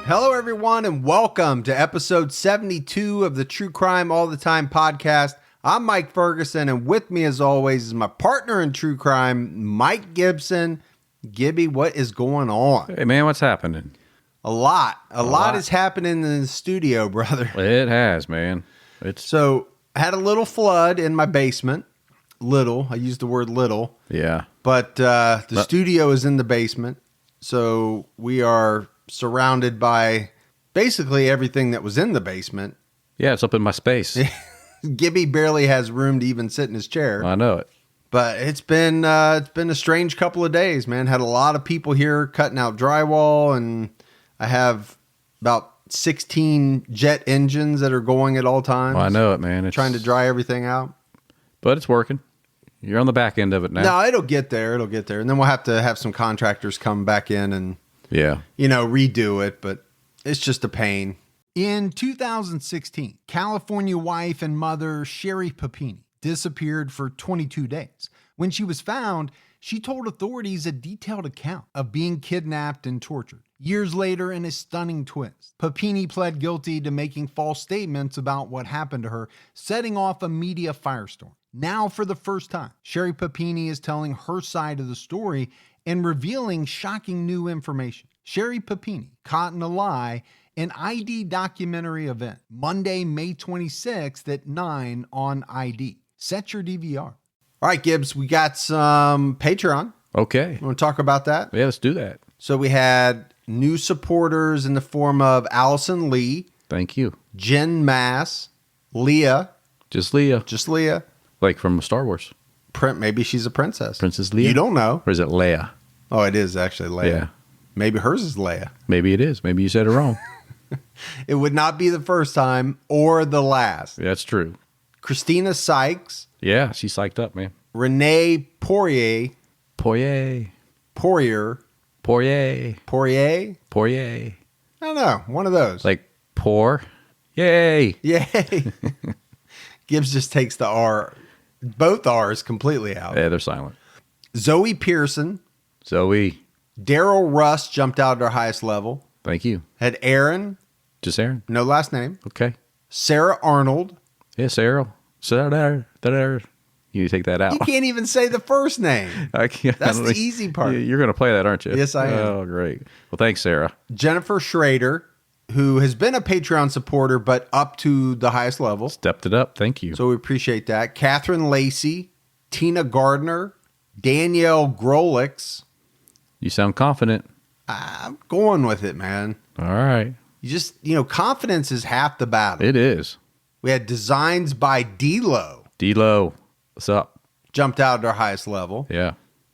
Hello, everyone, and welcome to episode 72 of the True Crime All the Time podcast. I'm Mike Ferguson, and with me, as always, is my partner in true crime, Mike Gibson. Gibby, what is going on? Hey, man, what's happening? A lot is happening in the studio, brother. It has, man. So, I had a little flood in my basement. Little. I used the word little. Yeah. But the studio is in the basement, so we are surrounded by basically everything that was in the basement. Yeah, it's up in my space. Gibby barely has room to even sit in his chair. I know it. But it's been a strange couple of days, man. Had a lot of people here cutting out drywall, and I have about 16 jet engines that are going at all times. Well, I know it, man. Trying to dry everything out. But it's working. You're on the back end of it now. No, it'll get there. And then we'll have to have some contractors come back in and redo it, but it's just a pain. In 2016, California wife and mother Sherry Papini disappeared for 22 days. When she was found, she told authorities a detailed account of being kidnapped and tortured. Years later, in a stunning twist, Papini pled guilty to making false statements about what happened to her, setting off a media firestorm. Now, for the first time, Sherry Papini is telling her side of the story and revealing shocking new information. Sherry Papini, Caught in a Lie, an ID documentary event, Monday, May 26th at 9 on ID. Set your DVR. All right, Gibbs, we got some Patreon. Okay. Want to talk about that? Yeah, let's do that. So we had new supporters in the form of Allison Lee. Thank you. Jen Mass. Leah. Just Leah. Like from Star Wars. Maybe she's a princess. Princess Leia? You don't know. Or is it Leia? Oh, it is actually Leia. Yeah. Maybe hers is Leia. Maybe it is. Maybe you said it wrong. It would not be the first time or the last. Yeah, that's true. Christina Sykes. Yeah, she's psyched up, man. Renee Poirier. Poirier. I don't know. One of those. Like pour. Yay. Yay. Gibbs just takes the R, both R's completely out. Yeah, they're silent. Zoe Pearson. Zoe. Daryl Russ jumped out at our highest level. Thank you. Had Aaron. Just Aaron. No last name. Okay. Sarah Arnold. Yeah, Sarah. You take that out. You can't even say the first name. I can't. That's the easy part. You're going to play that, aren't you? Yes, I am. Oh, great. Well, thanks, Sarah. Jennifer Schrader, who has been a Patreon supporter, but up to the highest level. Stepped it up. Thank you. So we appreciate that. Catherine Lacey, Tina Gardner, Danielle Grolix. You sound confident. I'm going with it, man. All right. You just, confidence is half the battle. It is. We had Designs by D-Lo. D-Lo. What's up? Jumped out at our highest level. Yeah.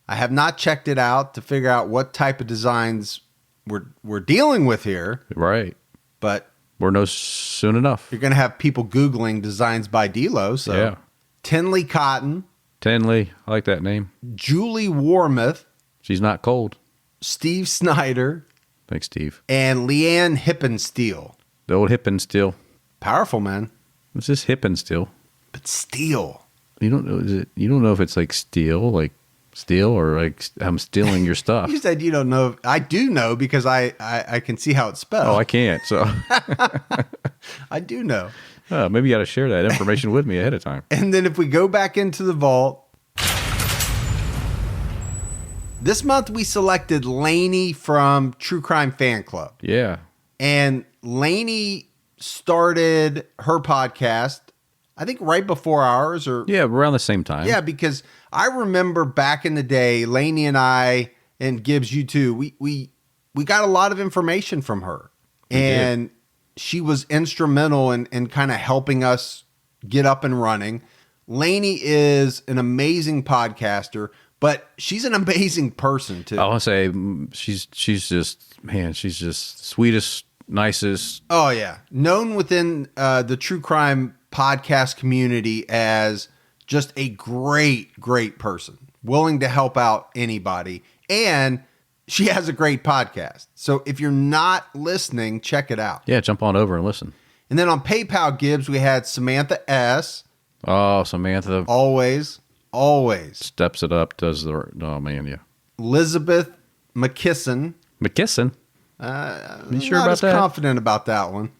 I have not checked it out to figure out what type of designs we're dealing with here. Right. But we'll know soon enough. You're going to have people Googling Designs by D-Lo. So yeah. Tinley Cotton. Tinley. I like that name. Julie Warmoth. She's not cold. Steve Snyder. Thanks, Steve. And Leanne Hippensteel. The old Hippensteel. Powerful, man. What's this Hippensteel? But steel. You don't know. You don't know if it's like steel, or like I'm stealing your stuff. You said you don't know. I do know because I can see how it's spelled. Oh, I can't. So I do know. Maybe you got to share that information with me ahead of time. And then if we go back into the vault, this month we selected Lainey from True Crime Fan Club. Yeah. And Lainey started her podcast, I think right before ours. Yeah, around the same time. Yeah, because I remember back in the day, Lainey and I, and Gibbs, you too, we got a lot of information from her. And she was instrumental in kind of helping us get up and running. Lainey is an amazing podcaster, but she's an amazing person too. I want to say she's just sweetest, nicest. Oh yeah. Known within the true crime podcast community as just a great person, willing to help out anybody. And she has a great podcast. So if you're not listening, check it out. Yeah, jump on over and listen. And then on PayPal Gibbs, we had Samantha S. Oh, Samantha. Always. Steps it up, does the... Oh, man, yeah. Elizabeth McKisson. McKisson? You sure not about as that? Confident about that one.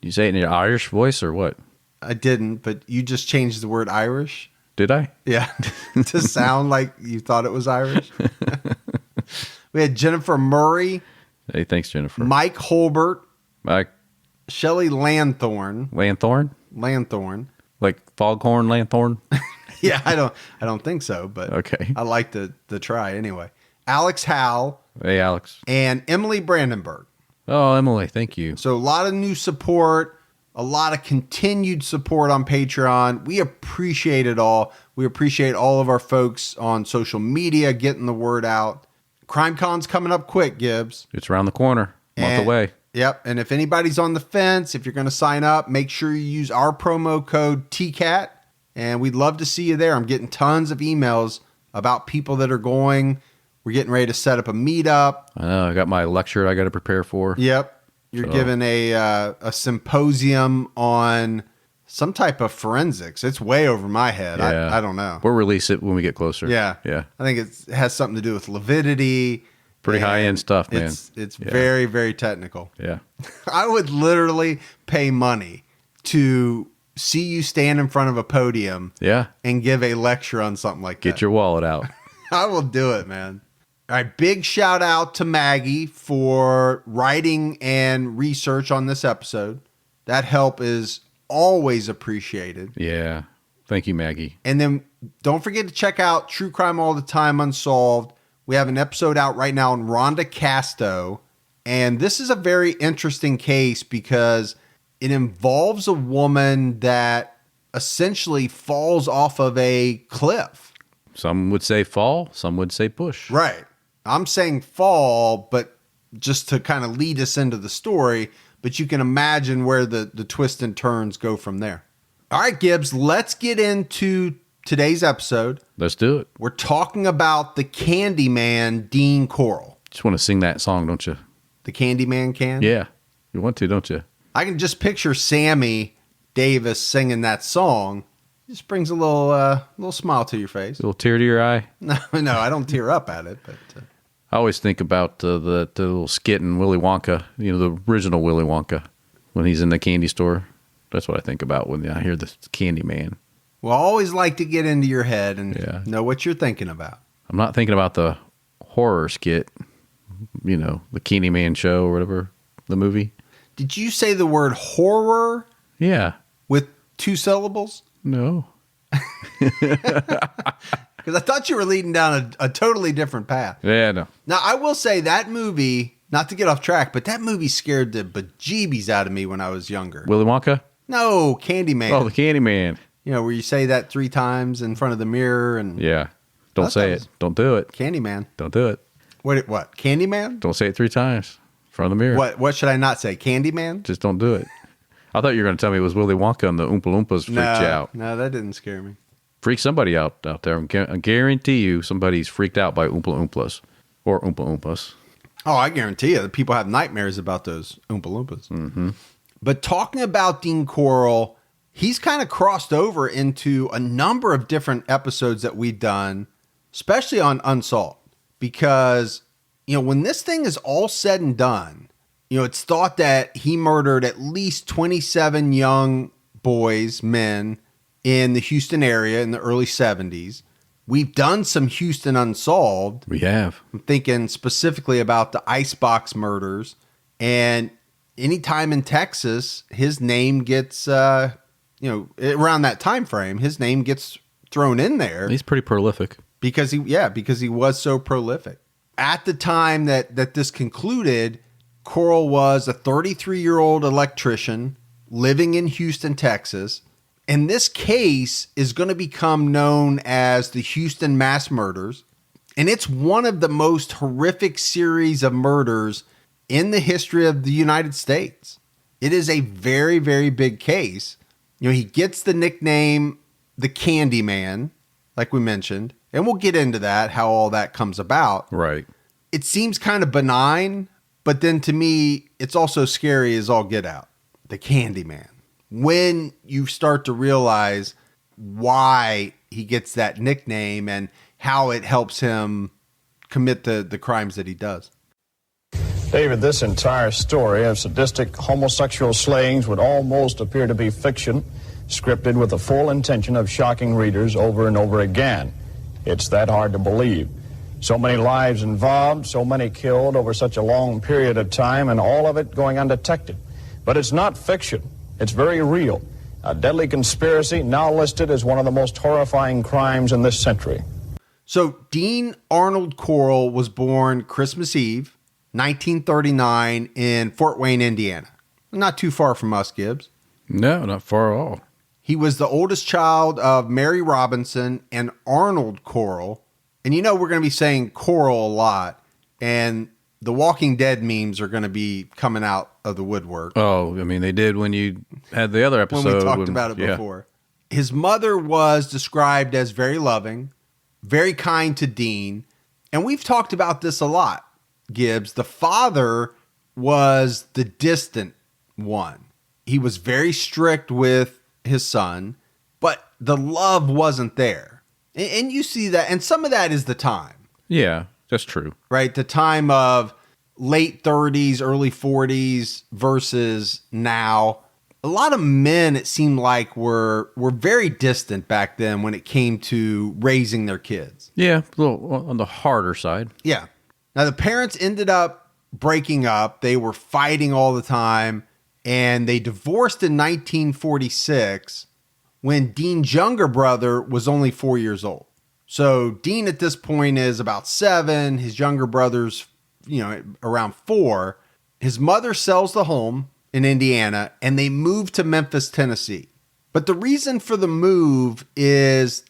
You say it in your Irish voice or what? I didn't, but you just changed the word Irish. Did I? Yeah, to sound like you thought it was Irish. We had Jennifer Murray. Hey, thanks, Jennifer. Mike Holbert. Mike. Shelley Lanthorn. Lanthorn? Like foghorn Lanthorn? Yeah, I don't think so, but okay. I like the try anyway. Alex Howell. Hey, Alex. And Emily Brandenburg. Oh, Emily, thank you. So a lot of new support. A lot of continued support on Patreon. We appreciate it all. We appreciate all of our folks on social media getting the word out. CrimeCon's coming up quick, Gibbs. It's around the corner. Month away. Yep. And if anybody's on the fence, if you're going to sign up, make sure you use our promo code TCAT. And we'd love to see you there. I'm getting tons of emails about people that are going. We're getting ready to set up a meetup. I know. I got my lecture I got to prepare for. Yep. You're giving a symposium on some type of forensics. It's way over my head. Yeah. I don't know. We'll release it when we get closer. Yeah. I think it has something to do with lividity. Pretty high-end stuff, man. It's very, very technical. Yeah. I would literally pay money to see you stand in front of a podium and give a lecture on something like that. Get your wallet out. I will do it, man. All right, big shout out to Maggie for writing and research on this episode. That help is always appreciated. Yeah. Thank you, Maggie. And then don't forget to check out True Crime All the Time Unsolved. We have an episode out right now on Rhonda Casto. And this is a very interesting case because it involves a woman that essentially falls off of a cliff. Some would say fall, some would say push. Right. I'm saying fall, but just to kind of lead us into the story, but you can imagine where the twists and turns go from there. All right, Gibbs, let's get into today's episode. Let's do it. We're talking about the Candyman, Dean Corll. Just want to sing that song, don't you? The Candyman can? Yeah. You want to, don't you? I can just picture Sammy Davis singing that song. Just brings a little smile to your face. A little tear to your eye? No, I don't tear up at it, but... I always think about the little skit in Willy Wonka, the original Willy Wonka, when he's in the candy store. That's what I think about when I hear the Candyman. Well, I always like to get into your head and know what you're thinking about. I'm not thinking about the horror skit, the Candyman show or whatever, the movie. Did you say the word horror? Yeah. With 2 syllables? No. Because I thought you were leading down a totally different path. Yeah, no. Now, I will say that movie, not to get off track, but that movie scared the bejeebies out of me when I was younger. Willy Wonka? No, Candyman. Oh, the Candyman. Where you say that 3 times in front of the mirror. And yeah. Don't say it. Don't do it. Candyman. Don't do it. What? Candyman? Don't say it 3 times in front of the mirror. What should I not say? Candyman? Just don't do it. I thought you were going to tell me it was Willy Wonka and the Oompa Loompas freaked you out. No, that didn't scare me. Freak somebody out there. I guarantee you somebody's freaked out by Oompa Loompas or Oompa Loompas. Oh, I guarantee you that people have nightmares about those Oompa Loompas. Mm-hmm. But talking about Dean Corll, he's kind of crossed over into a number of different episodes that we've done, especially on Unsolved. Because, when this thing is all said and done, it's thought that he murdered at least 27 young boys, men, in the Houston area in the early 70s. We've done some Houston Unsolved. We have. I'm thinking specifically about the Icebox murders. And anytime in Texas, his name gets, around that time frame, his name gets thrown in there. He's pretty prolific. Because he was so prolific. At the time that this concluded, Corll was a 33-year-old electrician living in Houston, Texas. And this case is going to become known as the Houston Mass Murders. And it's one of the most horrific series of murders in the history of the United States. It is a very, very big case. He gets the nickname the Candyman, like we mentioned. And we'll get into that, how all that comes about. Right. It seems kind of benign, but then to me, it's also scary as all get out. The Candyman. When you start to realize why he gets that nickname and how it helps him commit the crimes that he does. David, this entire story of sadistic homosexual slayings would almost appear to be fiction, scripted with the full intention of shocking readers over and over again. It's that hard to believe. So many lives involved, so many killed over such a long period of time, and all of it going undetected. But it's not fiction. It's very real. A deadly conspiracy now listed as one of the most horrifying crimes in this century. So Dean Arnold Corll was born Christmas Eve, 1939 in Fort Wayne, Indiana. Not too far from us, Gibbs. No, not far at all. He was the oldest child of Mary Robinson and Arnold Corll. And you know we're going to be saying Corll a lot. And the Walking Dead memes are going to be coming out of the woodwork. Oh, I mean, they did when you had the other episode. When we talked about it before. His mother was described as very loving, very kind to Dean. And we've talked about this a lot. Gibbs, the father was the distant one. He was very strict with his son, but the love wasn't there. And you see that, and some of that is the time. Yeah, that's true. Right? The time of late 30s, early 40s versus now. A lot of men, it seemed like, were very distant back then when it came to raising their kids. Yeah, a little on the harder side. Yeah. Now, the parents ended up breaking up. They were fighting all the time, and they divorced in 1946 when Dean's younger brother was only 4 years old. So Dean at this point is about 7. His younger brother's, around 4. His mother sells the home in Indiana, and they move to Memphis, Tennessee. But the reason for the move is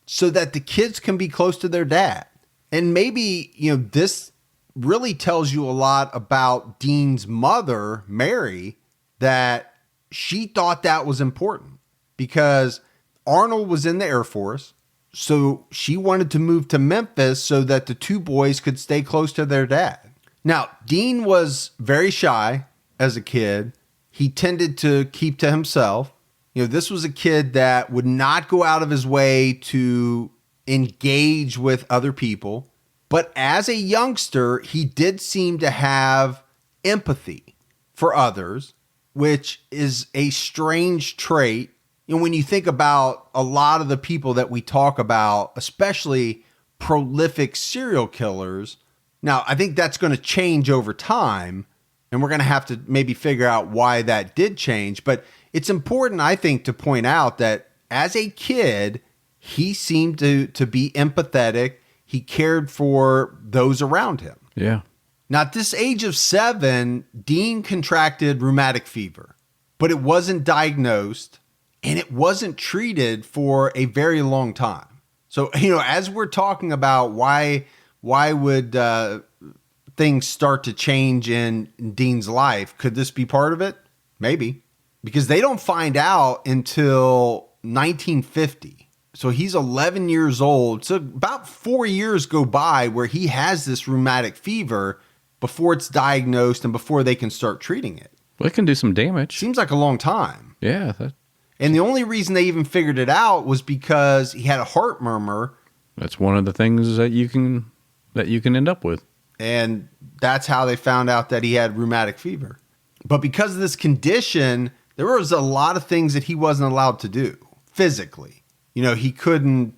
so that the kids can be close to their dad. And maybe, this really tells you a lot about Dean's mother, Mary, that she thought that was important because Arnold was in the Air Force. So she wanted to move to Memphis so that the two boys could stay close to their dad. Now, Dean was very shy as a kid. He tended to keep to himself. This was a kid that would not go out of his way to engage with other people. But as a youngster, he did seem to have empathy for others, which is a strange trait. When you think about a lot of the people that we talk about, especially prolific serial killers, now I think that's going to change over time, and we're going to have to maybe figure out why that did change. But it's important, I think, to point out that as a kid, he seemed to be empathetic. He cared for those around him. Yeah. Now, at this age of 7, Dean contracted rheumatic fever, but it wasn't diagnosed and it wasn't treated for a very long time. So, as we're talking about why would things start to change in Dean's life, could this be part of it? Maybe. Because they don't find out until 1950. So he's 11 years old. So about 4 years go by where he has this rheumatic fever before it's diagnosed and before they can start treating it. Well, it can do some damage. Seems like a long time. Yeah. And the only reason they even figured it out was because he had a heart murmur. That's one of the things that you can end up with. And that's how they found out that he had rheumatic fever. But because of this condition, there was a lot of things that he wasn't allowed to do physically. He couldn't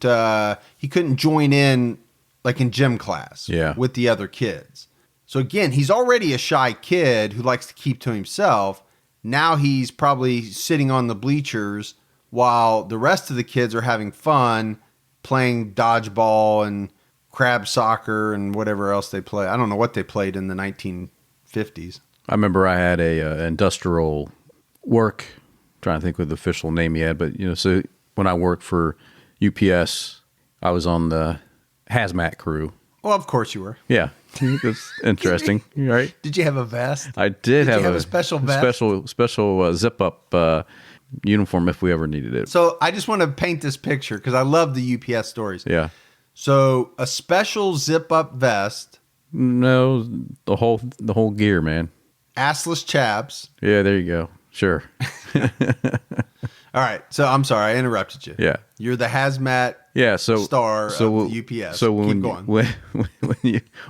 join in like in gym class with the other kids. So again, he's already a shy kid who likes to keep to himself. Now he's probably sitting on the bleachers while the rest of the kids are having fun playing dodgeball and crab soccer and whatever else they play. I don't know what they played in the 1950s. I remember I had a industrial work, trying to think what the official name he had, but so when I worked for UPS, I was on the hazmat crew. Well, of course you were. Yeah. It was interesting, right? Did you have a vest? I did have a special vest? Special zip-up uniform if we ever needed it. So I just want to paint this picture because I love the UPS stories. Yeah. So a special zip-up vest. No, the whole gear, man. Assless chaps. Yeah, there you go. Sure. All right. So I'm sorry, I interrupted you. Yeah. You're the hazmat star of UPS. So Keep going.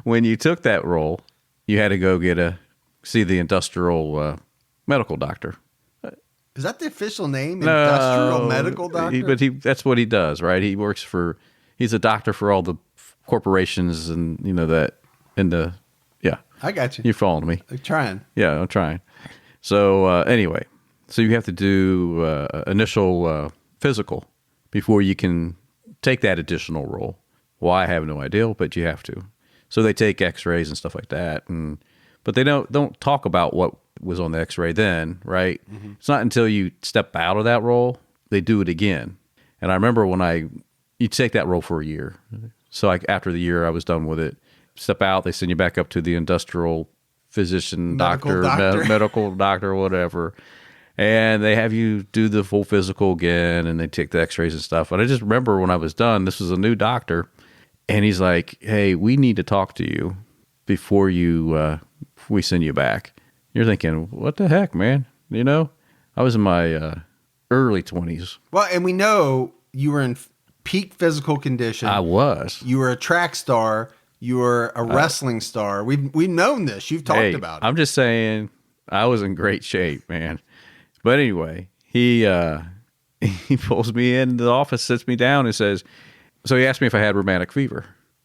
When you took that role, you had to go get a see the industrial medical doctor. Is that the official name? Industrial medical doctor? But that's what he does, right? He's a doctor for all the corporations and, yeah. I got you. You're following me. I'm trying. Yeah, I'm trying. So anyway, so you have to do initial physical before you can take that additional role. Well, I have no idea, but you have to. So they take x-rays and stuff like that. But they don't talk about what was on the x-ray then, right? Mm-hmm. It's not until you step out of that role, they do it again. And I remember you take that role for a year. So after the year I was done with it, step out, they send you back up to the industrial physician, medical doctor, whatever. And they have you do the full physical again, and they take the x-rays and stuff. And I just remember when I was done, this was a new doctor, and he's like, hey, we need to talk to you before we send you back. You're thinking, what the heck, man? I was in my early 20s. Well, and we know you were in peak physical condition. I was. You were a track star. You were a wrestling star. We've known this. You've talked about it. I'm just saying I was in great shape, man. But anyway, he pulls me into the office, sits me down, and says, so he asked me if I had rheumatic fever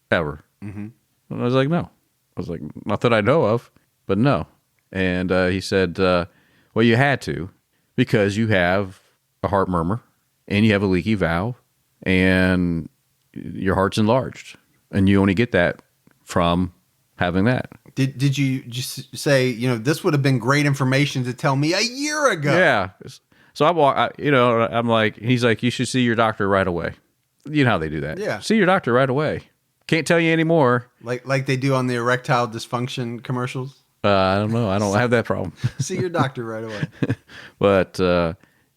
ever. Mm-hmm. And I was like, no. I was like, not that I know of, but no. And he said, well, you had to because you have a heart murmur and you have a leaky valve and your heart's enlarged. And you only get that from having that. Did you just say, this would have been great information to tell me a year ago? Yeah. So I'm like, he's like, you should see your doctor right away. You know how they do that. Yeah. See your doctor right away. Can't tell you anymore. Like they do on the erectile dysfunction commercials? I don't know. I don't have that problem. See your doctor right away. But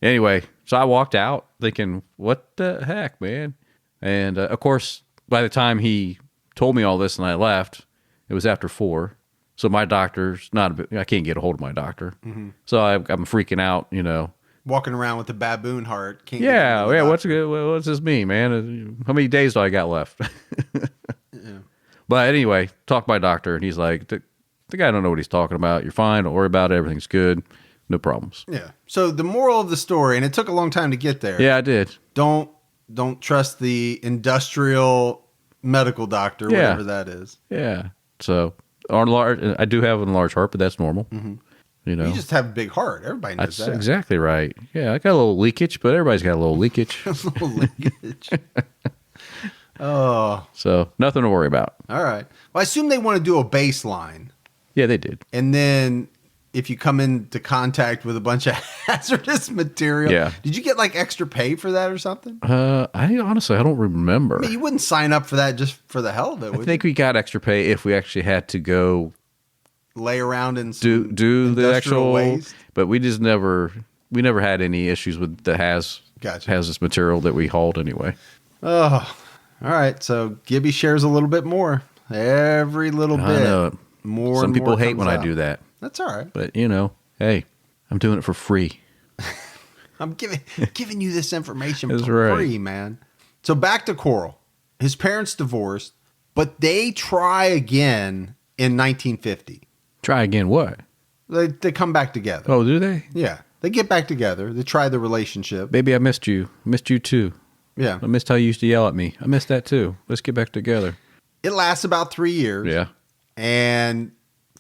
anyway, so I walked out thinking, what the heck, man? And of course, by the time he told me all this and I left, it was after 4. So my doctor's I can't get a hold of my doctor. Mm-hmm. So I'm freaking out, Walking around with a baboon heart. Yeah. What's this mean, man? How many days do I got left? Yeah. But anyway, talk to my doctor, and he's like, the guy don't know what he's talking about. You're fine. Don't worry about it. Everything's good. No problems. Yeah. So the moral of the story, and it took a long time to get there. Yeah, I did. Don't trust the industrial medical doctor, whatever that is. Yeah. So I do have an enlarged heart, but that's normal. Mm-hmm. You just have a big heart. Everybody knows that. That's exactly right. Yeah, I got a little leakage, but everybody's got a little leakage. A little leakage. Oh. So nothing to worry about. All right. Well, I assume they want to do a baseline. Yeah, they did. And then if you come into contact with a bunch of hazardous material, did you get like extra pay for that or something? I don't remember. I mean, you wouldn't sign up for that just for the hell of it, would you? I think we got extra pay if we actually had to go lay around and do the actual waste. But we never had any issues with the hazardous material that we hauled anyway. Oh, all right. So Gibby shares a little bit more every little bit. I know. More. Some people hate when I do that. That's all right. But hey, I'm doing it for free. I'm giving you this information for free, man. So back to Corll. His parents divorced, but they try again in 1950. Try again what? They come back together. Oh, do they? Yeah. They get back together. They try the relationship. Baby, I missed you. I missed you too. Yeah. I missed how you used to yell at me. I missed that too. Let's get back together. It lasts about 3 years. Yeah. And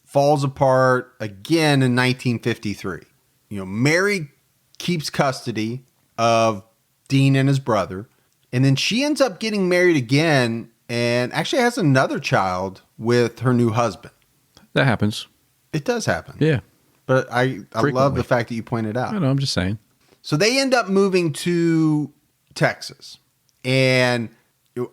falls apart again in 1953. Mary keeps custody of Dean and his brother. And then she ends up getting married again and actually has another child with her new husband. That happens. It does happen. Yeah. But I love the fact that you pointed out. I know, I'm just saying. So they end up moving to Texas. And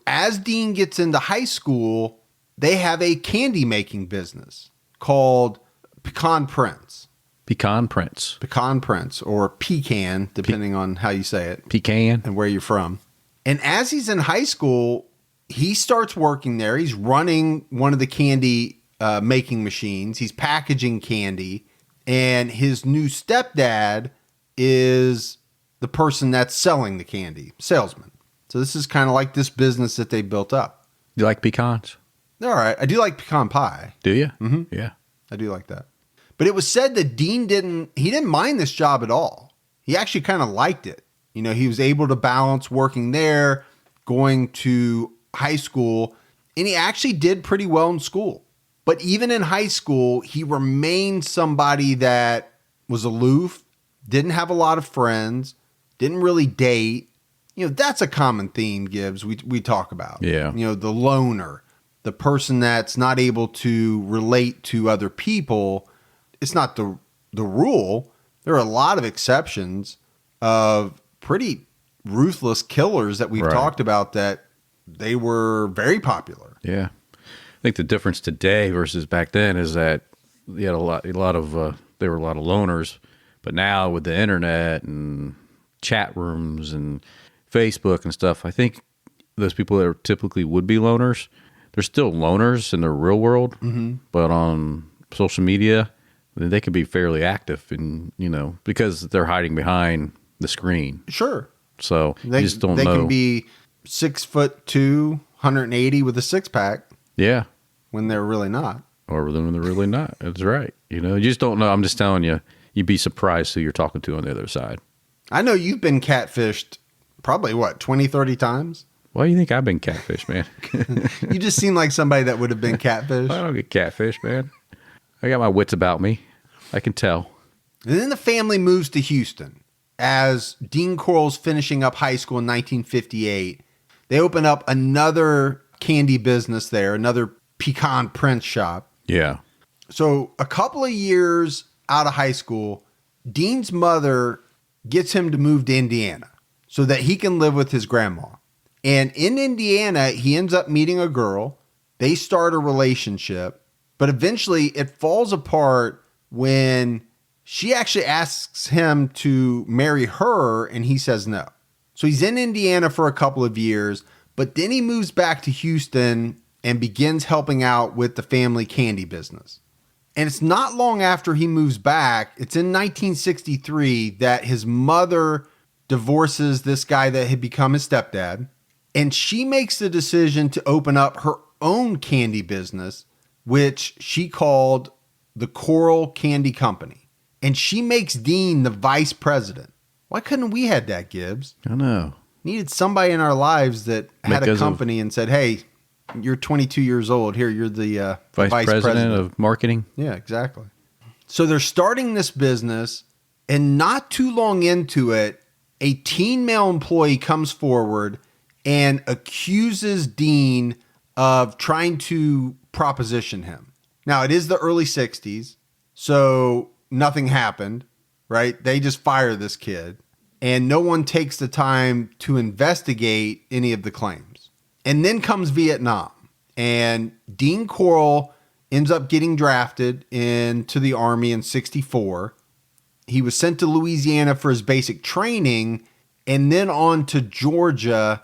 as Dean gets into high school, they have a candy making business called Pecan Prince. Pecan Prince. Pecan Prince, or Pecan, depending on how you say it. Pecan. And where you're from. And as he's in high school, he starts working there. He's running one of the candy making machines. He's packaging candy. And his new stepdad is the person that's selling the candy, salesman. So this is kind of like this business that they built up. You like pecans? All right. I do like pecan pie. Do you? Mm-hmm. Yeah. I do like that. But it was said that Dean didn't mind this job at all. He actually kind of liked it. You know, he was able to balance working there, going to high school, and he actually did pretty well in school. But even in high school, he remained somebody that was aloof, didn't have a lot of friends, didn't really date. You know, that's a common theme, Gibbs, we talk about. Yeah. You know, the loner, the person that's not able to relate to other people. It's not the rule. There are a lot of exceptions of pretty ruthless killers that we've talked about that they were very popular. Yeah. I think the difference today versus back then is that you had there were a lot of loners, but now with the internet and chat rooms and Facebook and stuff, I think those people that typically would be loners, they're still loners in the real world, but on social media, they can be fairly active, and because they're hiding behind the screen. Sure. So they just don't know. They can be 6'2", 180 with a six pack. Yeah. When they're really not. Or when they're really not. That's right. You just don't know. I'm just telling you, you'd be surprised who you're talking to on the other side. I know you've been catfished probably, 20, 30 times? Why do you think I've been catfished, man? You just seem like somebody that would have been catfished. I don't get catfished, man. I got my wits about me. I can tell. And then the family moves to Houston. As Dean Corll's finishing up high school in 1958, they open up another candy business there, another pecan print shop. Yeah. So a couple of years out of high school, Dean's mother gets him to move to Indiana so that he can live with his grandma. And in Indiana, he ends up meeting a girl. They start a relationship, but eventually it falls apart when she actually asks him to marry her and he says no. So he's in Indiana for a couple of years, but then he moves back to Houston and begins helping out with the family candy business. And it's not long after he moves back, it's in 1963, that his mother divorces this guy that had become his stepdad. And she makes the decision to open up her own candy business, which she called the Corll Candy Company. And she makes Dean the vice president. Why couldn't we had that, Gibbs? I know. Needed somebody in our lives that had a company and said, hey, you're 22 years old. Here, you're the vice president of marketing. Yeah, exactly. So they're starting this business, and not too long into it, a teen male employee comes forward and accuses Dean of trying to proposition him. Now, it is the early 60s, so nothing happened, right? They just fire this kid, and no one takes the time to investigate any of the claims. And then comes Vietnam, and Dean Corll ends up getting drafted into the Army in 64. He was sent to Louisiana for his basic training, and then on to Georgia,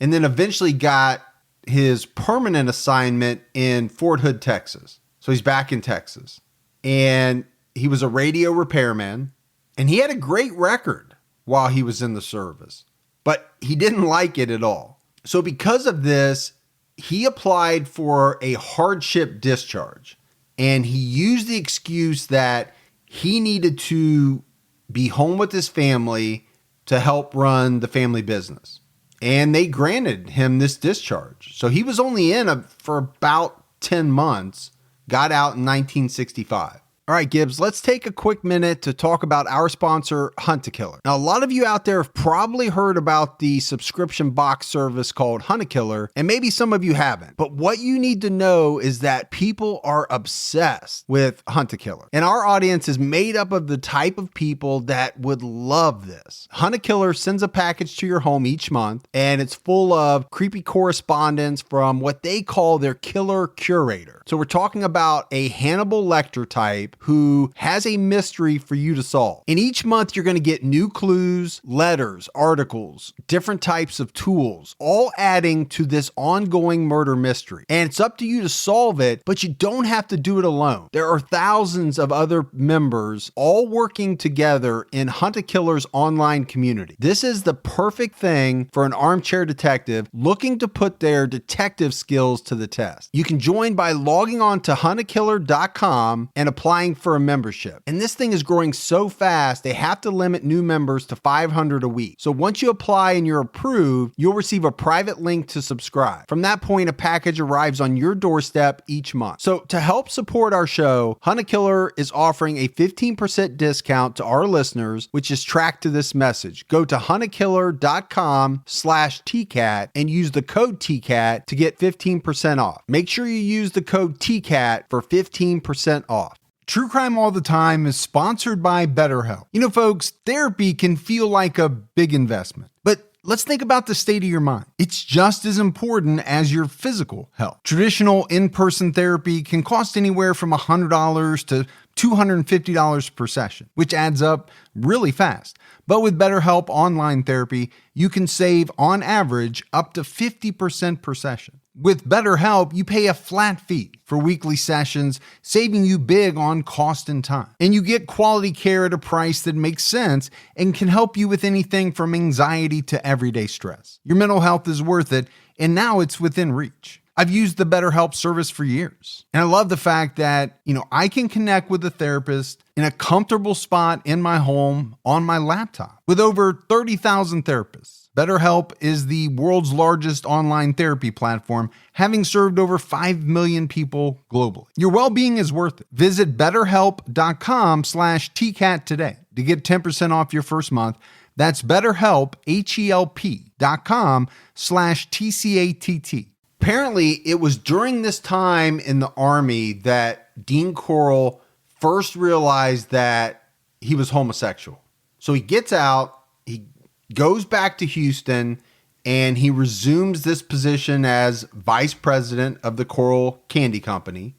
and then eventually got his permanent assignment in Fort Hood, Texas. So he's back in Texas. And he was a radio repairman, and he had a great record while he was in the service, but he didn't like it at all. So because of this, he applied for a hardship discharge, and he used the excuse that he needed to be home with his family to help run the family business. And they granted him this discharge. So he was only in for about 10 months, got out in 1965. All right, Gibbs, let's take a quick minute to talk about our sponsor, Hunt-A-Killer. Now, a lot of you out there have probably heard about the subscription box service called Hunt-A-Killer, and maybe some of you haven't. But what you need to know is that people are obsessed with Hunt-A-Killer. And our audience is made up of the type of people that would love this. Hunt-A-Killer sends a package to your home each month, and it's full of creepy correspondence from what they call their killer curator. So we're talking about a Hannibal Lecter type who has a mystery for you to solve. And each month you're going to get new clues, letters, articles, different types of tools, all adding to this ongoing murder mystery. And it's up to you to solve it, but you don't have to do it alone. There are thousands of other members all working together in Hunt-A-Killer's online community. This is the perfect thing for an armchair detective looking to put their detective skills to the test. You can join by logging on to huntakiller.com and applying applying for a membership. And this thing is growing so fast, they have to limit new members to 500 a week. So once you apply and you're approved, you'll receive a private link to subscribe. From that point, a package arrives on your doorstep each month. So to help support our show, Hunt a Killer is offering a 15% discount to our listeners, which is tracked to this message. Go to huntakiller.com/TCAT and use the code TCAT to get 15% off. Make sure you use the code TCAT for 15% off. True Crime All the Time is sponsored by BetterHelp. You know, folks, therapy can feel like a big investment, but let's think about the state of your mind. It's just as important as your physical health. Traditional in-person therapy can cost anywhere from $100 to $250 per session, which adds up really fast. But with BetterHelp Online Therapy, you can save, on average, up to 50% per session. With BetterHelp, you pay a flat fee for weekly sessions, saving you big on cost and time. And you get quality care at a price that makes sense and can help you with anything from anxiety to everyday stress. Your mental health is worth it, and now it's within reach. I've used the BetterHelp service for years. And I love the fact that, I can connect with a therapist in a comfortable spot in my home on my laptop. With over 30,000 therapists, BetterHelp is the world's largest online therapy platform, having served over 5 million people globally. Your well-being is worth it. Visit betterhelp.com/TCAT today to get 10% off your first month. That's BetterHelp, HELP.com/TCATT. Apparently, it was during this time in the Army that Dean Corll first realized that he was homosexual. So he gets out, he goes back to Houston, and he resumes this position as vice president of the Corll Candy Company.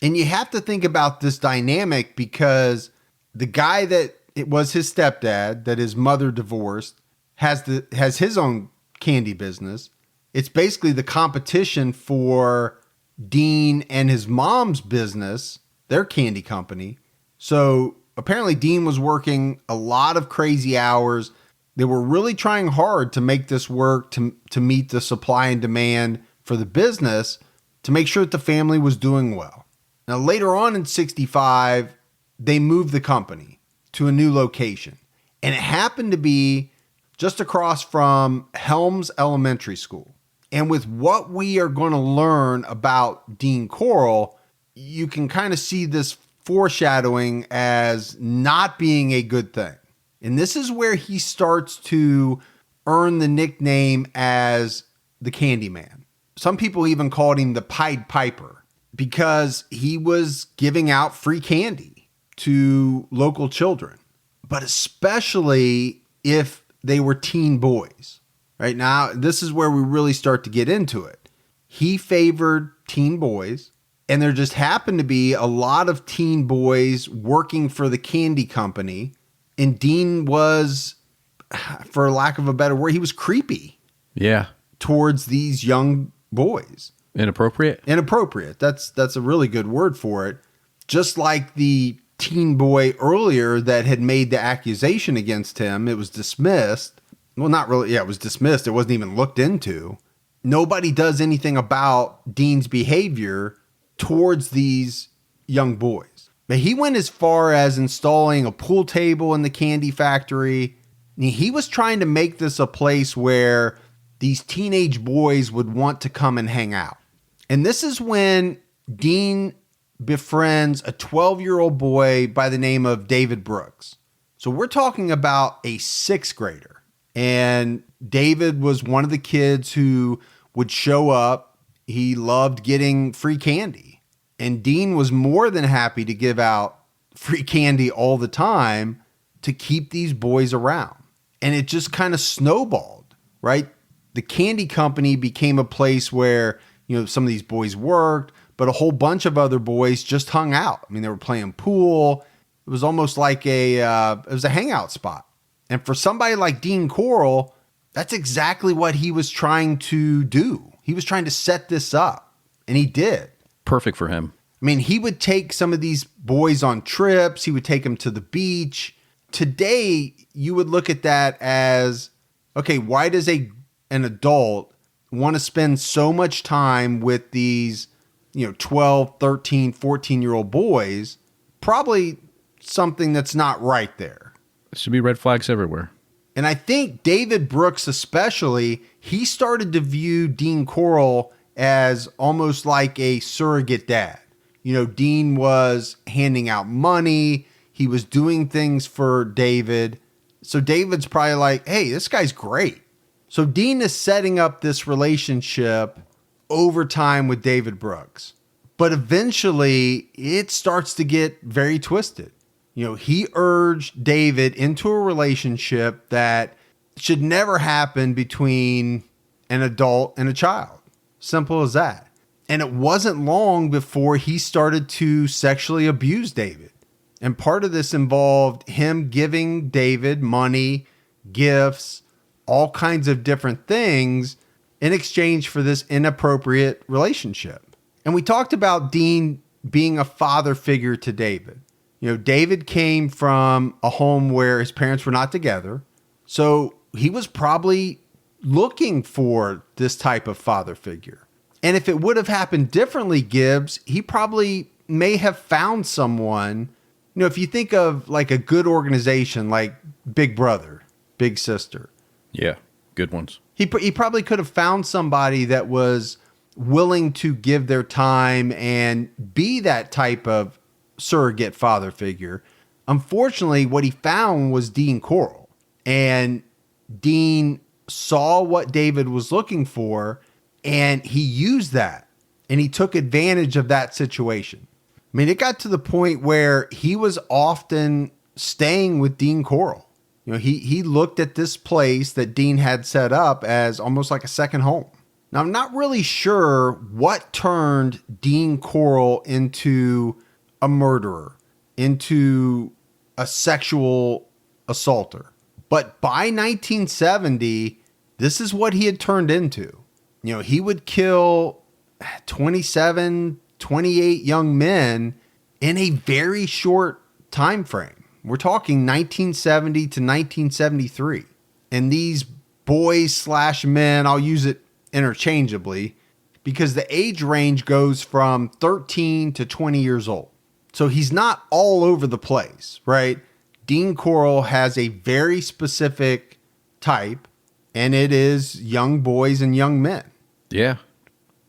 And you have to think about this dynamic because the guy that it was his stepdad, that his mother divorced, has his own candy business. It's basically the competition for Dean and his mom's business, their candy company. So apparently Dean was working a lot of crazy hours. They were really trying hard to make this work, to meet the supply and demand for the business, to make sure that the family was doing well. Now, later on in 65, they moved the company to a new location. And it happened to be just across from Helms Elementary School. And with what we are going to learn about Dean Corll, you can kind of see this foreshadowing as not being a good thing. And this is where he starts to earn the nickname as the Candyman. Some people even called him the Pied Piper because he was giving out free candy to local children, but especially if they were teen boys. Right now, this is where we really start to get into it. He favored teen boys, and there just happened to be a lot of teen boys working for the candy company. And Dean was, for lack of a better word, he was creepy. Yeah. Towards these young boys. Inappropriate? Inappropriate. That's a really good word for it. Just like the teen boy earlier that had made the accusation against him, it was dismissed. Well, not really. Yeah, it was dismissed. It wasn't even looked into. Nobody does anything about Dean's behavior towards these young boys. But he went as far as installing a pool table in the candy factory. He was trying to make this a place where these teenage boys would want to come and hang out. And this is when Dean befriends a 12-year-old boy by the name of David Brooks. So we're talking about a 6th grader. And David was one of the kids who would show up. He loved getting free candy. And Dean was more than happy to give out free candy all the time to keep these boys around. And it just kind of snowballed, right? The candy company became a place where, some of these boys worked, but a whole bunch of other boys just hung out. I mean, they were playing pool. It was almost like it was a hangout spot. And for somebody like Dean Corll, that's exactly what he was trying to do. He was trying to set this up, and he did. Perfect for him. I mean, he would take some of these boys on trips. He would take them to the beach. Today, you would look at that as, okay, why does an adult want to spend so much time with these, 12, 13, 14-year-old boys? probably something that's not right there. There should be red flags everywhere. And I think David Brooks especially, he started to view Dean Corll as almost like a surrogate dad. You know, Dean was handing out money. He was doing things for David. So David's probably like, hey, this guy's great. So Dean is setting up this relationship over time with David Brooks. But eventually it starts to get very twisted. You know, he urged David into a relationship that should never happen between an adult and a child. Simple as that. And it wasn't long before he started to sexually abuse David. And part of this involved him giving David money, gifts, all kinds of different things in exchange for this inappropriate relationship. And we talked about Dean being a father figure to David. You know, David came from a home where his parents were not together. So he was probably looking for this type of father figure. And if it would have happened differently, Gibbs, he probably may have found someone. You know, if you think of like a good organization like Big Brother, Big Sister. Yeah, good ones. He probably could have found somebody that was willing to give their time and be that type of surrogate father figure. Unfortunately, what he found was Dean Corll. And Dean saw what David was looking for, and he used that. And he took advantage of that situation. I mean, it got to the point where he was often staying with Dean Corll. You know, he looked at this place that Dean had set up as almost like a second home. Now, I'm not really sure what turned Dean Corll into a murderer, into a sexual assaulter. But by 1970, this is what he had turned into. You know, he would kill 27, 28 young men in a very short time frame. We're talking 1970 to 1973. And these boys/men, I'll use it interchangeably because the age range goes from 13 to 20 years old. So he's not all over the place, right? Dean Corll has a very specific type, and it is young boys and young men. Yeah.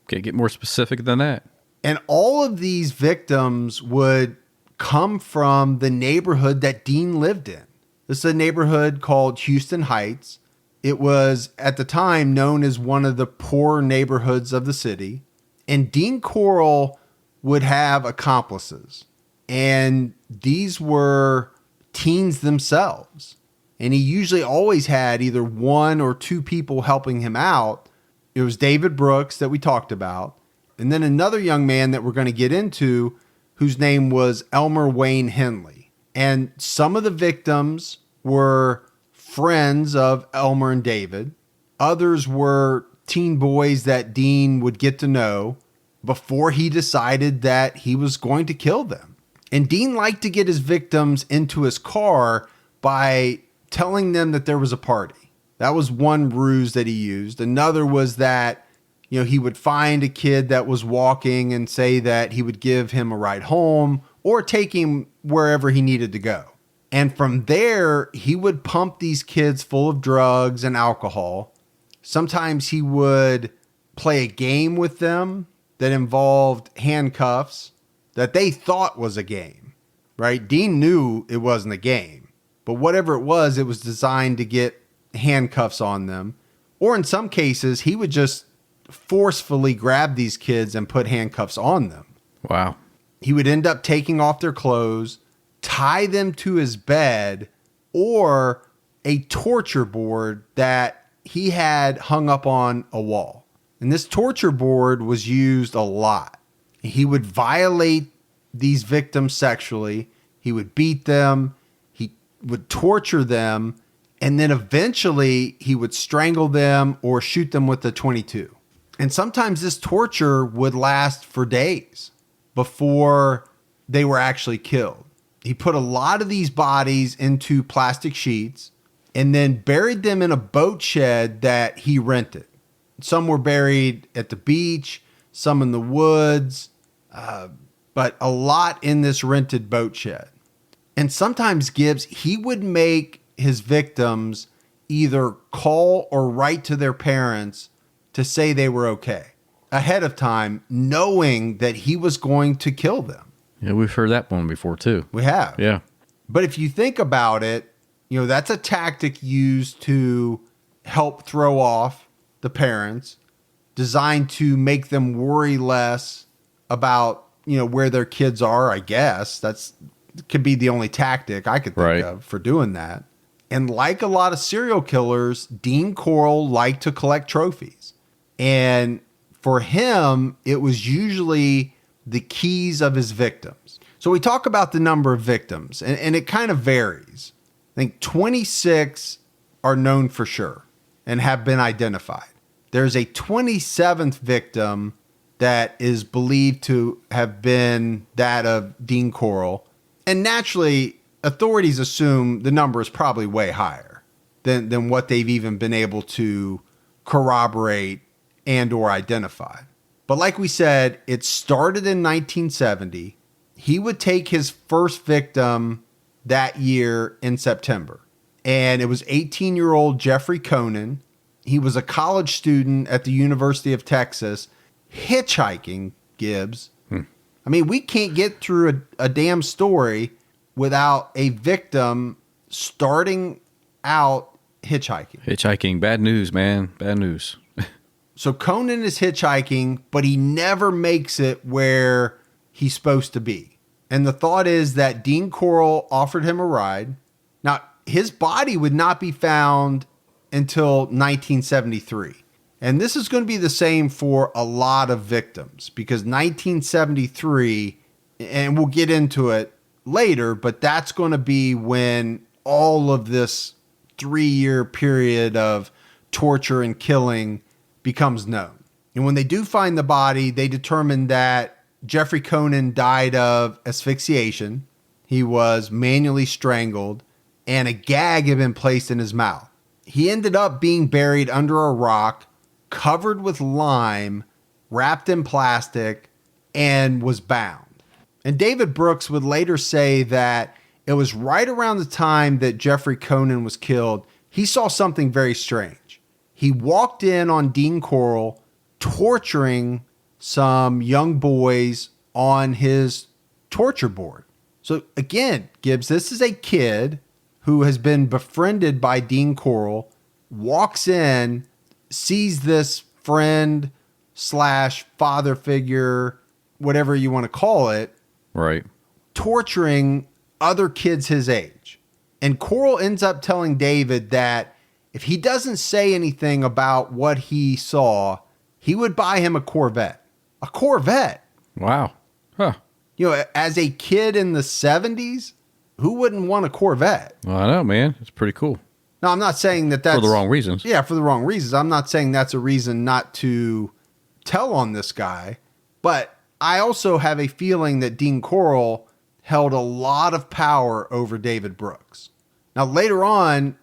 Can't get more specific than that. And all of these victims would come from the neighborhood that Dean lived in. This is a neighborhood called Houston Heights. It was at the time known as one of the poor neighborhoods of the city. And Dean Corll would have accomplices. And these were teens themselves. And he usually always had either one or two people helping him out. It was David Brooks that we talked about. And then another young man that we're going to get into whose name was Elmer Wayne Henley. And some of the victims were friends of Elmer and David. Others were teen boys that Dean would get to know before he decided that he was going to kill them. And Dean liked to get his victims into his car by telling them that there was a party. That was one ruse that he used. Another was that, you know, he would find a kid that was walking and say that he would give him a ride home or take him wherever he needed to go. And from there, he would pump these kids full of drugs and alcohol. Sometimes he would play a game with them that involved handcuffs that they thought was a game, right? Dean knew it wasn't a game, but whatever it was designed to get handcuffs on them. Or in some cases, he would just forcefully grab these kids and put handcuffs on them. Wow. He would end up taking off their clothes, tie them to his bed, or a torture board that he had hung up on a wall. And this torture board was used a lot. He would violate these victims sexually. He would beat them. He would torture them. And then eventually he would strangle them or shoot them with a .22. And sometimes this torture would last for days before they were actually killed. He put a lot of these bodies into plastic sheets and then buried them in a boat shed that he rented. Some were buried at the beach, some in the woods. but a lot in this rented boat shed. And sometimes Gibbs, he would make his victims either call or write to their parents to say they were okay ahead of time, knowing that he was going to kill them. Yeah, we've heard that one before too. We have. Yeah. But if you think about it, that's a tactic used to help throw off the parents, designed to make them worry less about, where their kids are, I guess. Could be the only tactic I could think of for doing that. And like a lot of serial killers, Dean Corll liked to collect trophies. And for him, it was usually the keys of his victims. So we talk about the number of victims, and it kind of varies. I think 26 are known for sure and have been identified. There's a 27th victim that is believed to have been that of Dean Corll. And naturally, authorities assume the number is probably way higher than what they've even been able to corroborate and or identify. But like we said, it started in 1970. He would take his first victim that year in September. And it was 18-year-old Jeffrey Conan. He was a college student at the University of Texas, hitchhiking, Gibbs. I mean, we can't get through a damn story without a victim starting out hitchhiking. Hitchhiking, bad news, man, bad news. So Conan is hitchhiking, but he never makes it where he's supposed to be. And the thought is that Dean Corll offered him a ride. Now, his body would not be found until 1973. And this is going to be the same for a lot of victims, because 1973, and we'll get into it later, but that's going to be when all of this 3-year period of torture and killing becomes known. And when they do find the body, they determine that Jeffrey Conan died of asphyxiation. He was manually strangled, and a gag had been placed in his mouth. He ended up being buried under a rock, covered with lime, wrapped in plastic, and was bound. And David Brooks would later say that it was right around the time that Jeffrey Conan was killed, he saw something very strange. He walked in on Dean Corll torturing some young boys on his torture board. So again, Gibbs, this is a kid who has been befriended by Dean Corll, walks in, sees this friend / father figure, whatever you want to call it, right, torturing other kids his age. And Corll ends up telling David that if he doesn't say anything about what he saw, he would buy him a Corvette. A Corvette. Wow. Huh. As a kid in the 70s, who wouldn't want a Corvette? Well, I know, man. It's pretty cool. Now, I'm not saying that's... For the wrong reasons. Yeah, for the wrong reasons. I'm not saying that's a reason not to tell on this guy. But I also have a feeling that Dean Corll held a lot of power over David Brooks. Now, later on,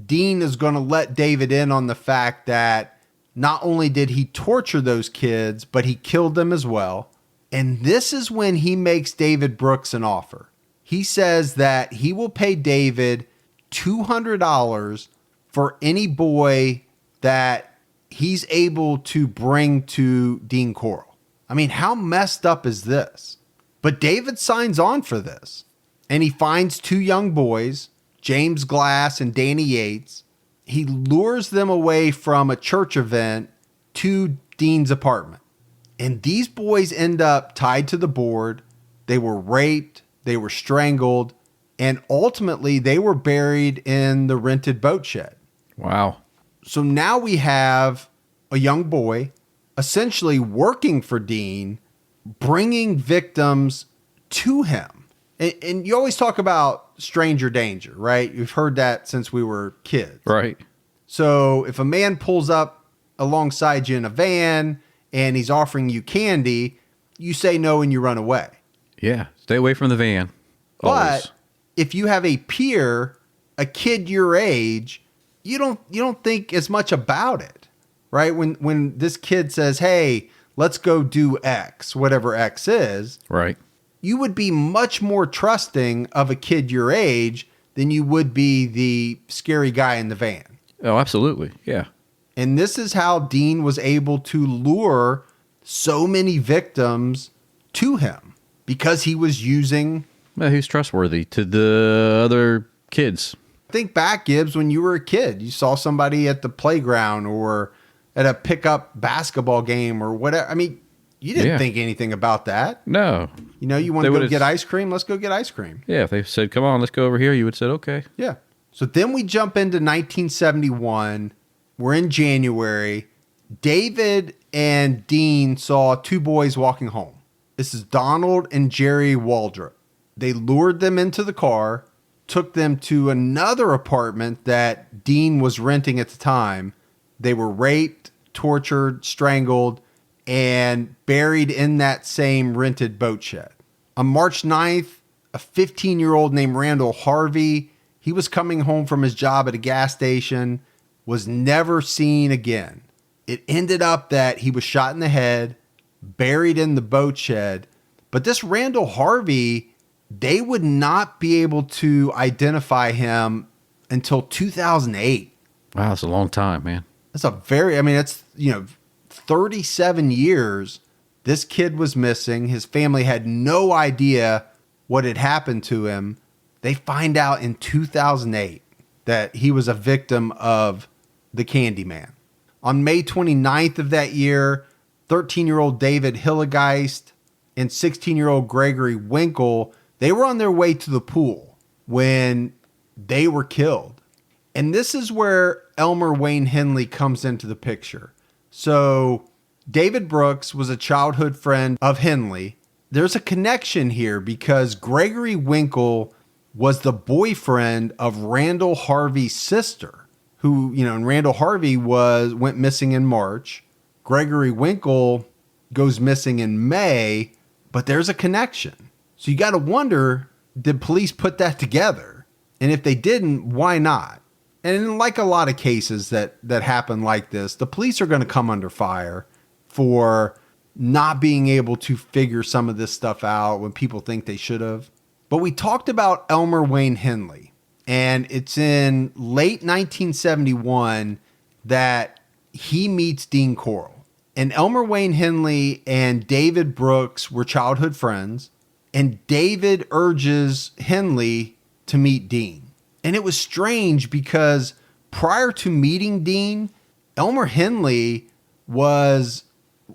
Dean is going to let David in on the fact that not only did he torture those kids, but he killed them as well. And this is when he makes David Brooks an offer. He says that he will pay David $200 for any boy that he's able to bring to Dean Corll. I mean, how messed up is this? But David signs on for this. And he finds 2 young boys, James Glass and Danny Yates. He lures them away from a church event to Dean's apartment. And these boys end up tied to the board. They were raped. They were strangled. And ultimately, they were buried in the rented boat shed. Wow. So now we have a young boy essentially working for Dean, bringing victims to him. And you always talk about stranger danger, right? You've heard that since we were kids. Right. So if a man pulls up alongside you in a van and he's offering you candy, you say no and you run away. Yeah. Stay away from the van. Always. But if you have a peer, a kid your age, you don't think as much about it, right? When this kid says, "Hey, let's go do X," whatever X is, right? you would be much more trusting of a kid your age than you would be the scary guy in the van. Oh, absolutely. Yeah. And this is how Dean was able to lure so many victims to him, because he was using... Well, he's trustworthy to the other kids. Think back, Gibbs, when you were a kid. You saw somebody at the playground or at a pickup basketball game or whatever. I mean, you didn't think anything about that. No. You know, you want to go get ice cream? Let's go get ice cream. Yeah, if they said, come on, let's go over here, you would have said, okay. Yeah. So then we jump into 1971. We're in January. David and Dean saw two boys walking home. This is Donald and Jerry Waldrop. They lured them into the car, took them to another apartment that Dean was renting at the time. They were raped, tortured, strangled, and buried in that same rented boat shed. On March 9th, a 15-year-old named Randall Harvey, he was coming home from his job at a gas station, was never seen again. It ended up that he was shot in the head, buried in the boat shed. But this Randall Harvey, they would not be able to identify him until 2008. Wow, that's a long time, man. That's it's 37 years. This kid was missing. His family had no idea what had happened to him. They find out in 2008 that he was a victim of the Candyman. On May 29th of that year, 13-year-old David Hillegeist and 16-year-old Gregory Winkle, they were on their way to the pool when they were killed. And this is where Elmer Wayne Henley comes into the picture. So David Brooks was a childhood friend of Henley. There's a connection here because Gregory Winkle was the boyfriend of Randall Harvey's sister, who, and Randall Harvey went missing in March. Gregory Winkle goes missing in May, but there's a connection. So you got to wonder, did police put that together? And if they didn't, why not? And like a lot of cases that happen like this, the police are going to come under fire for not being able to figure some of this stuff out when people think they should have. But we talked about Elmer Wayne Henley, and it's in late 1971 that he meets Dean Corll. And Elmer Wayne Henley and David Brooks were childhood friends, and David urges Henley to meet Dean. And it was strange because prior to meeting Dean, Elmer Henley was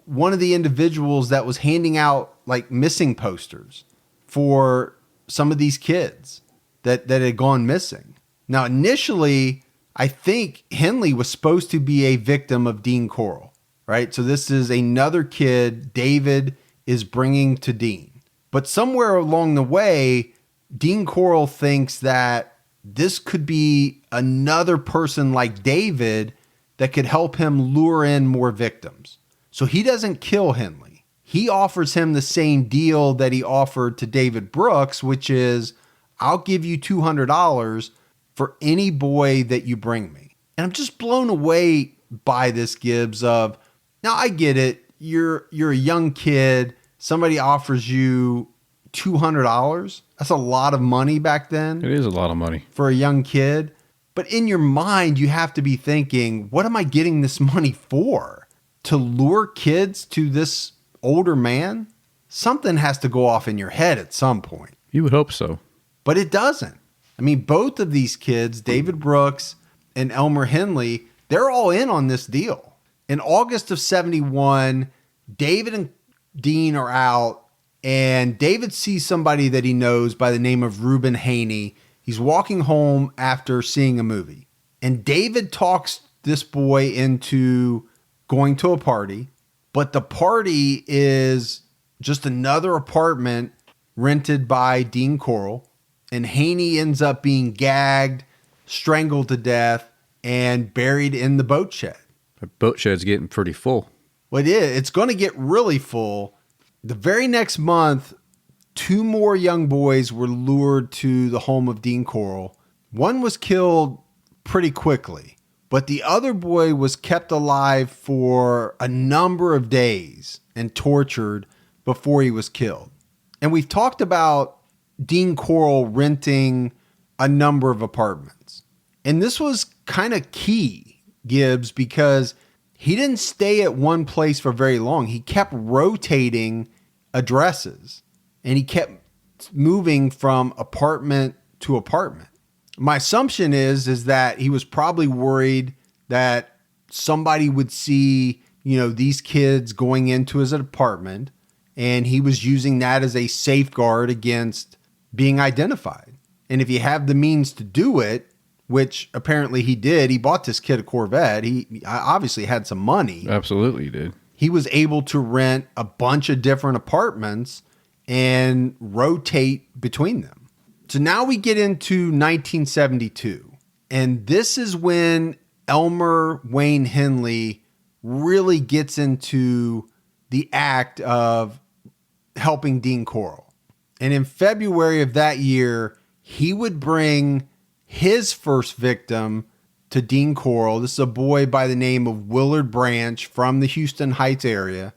one of the individuals that was handing out like missing posters for some of these kids that had gone missing. Now, initially, I think Henley was supposed to be a victim of Dean Corll, right? So this is another kid David is bringing to Dean. But somewhere along the way, Dean Corll thinks that this could be another person like David that could help him lure in more victims. So he doesn't kill Henley. He offers him the same deal that he offered to David Brooks, which is, I'll give you $200 for any boy that you bring me. And I'm just blown away by this, Gibbs, of, now I get it. You're a young kid. Somebody offers you $200. That's a lot of money back then. It is a lot of money for a young kid. But in your mind, you have to be thinking, what am I getting this money for? To lure kids to this older man? Something has to go off in your head at some point. You would hope so. But it doesn't. I mean, both of these kids, David Brooks and Elmer Henley, they're all in on this deal. In August of 71, David and Dean are out, and David sees somebody that he knows by the name of Reuben Haney. He's walking home after seeing a movie. And David talks this boy into going to a party, but the party is just another apartment rented by Dean Corll. And Haney ends up being gagged, strangled to death, and buried in the boat shed. The boat shed's getting pretty full. Well, it is. It's going to get really full. The very next month, two more young boys were lured to the home of Dean Corll. One was killed pretty quickly, but the other boy was kept alive for a number of days and tortured before he was killed. And we've talked about Dean Corll renting a number of apartments. And this was kind of key, Gibbs, because he didn't stay at one place for very long. He kept rotating addresses and he kept moving from apartment to apartment. My assumption is that he was probably worried that somebody would see, these kids going into his apartment, and he was using that as a safeguard against being identified. And if you have the means to do it, which apparently he did, he bought this kid a Corvette. He obviously had some money. Absolutely he did. He was able to rent a bunch of different apartments and rotate between them. So now we get into 1972. And this is when Elmer Wayne Henley really gets into the act of helping Dean Corll. And in February of that year, he would bring his first victim to Dean Corll. This is a boy by the name of Willard Branch from the Houston Heights area.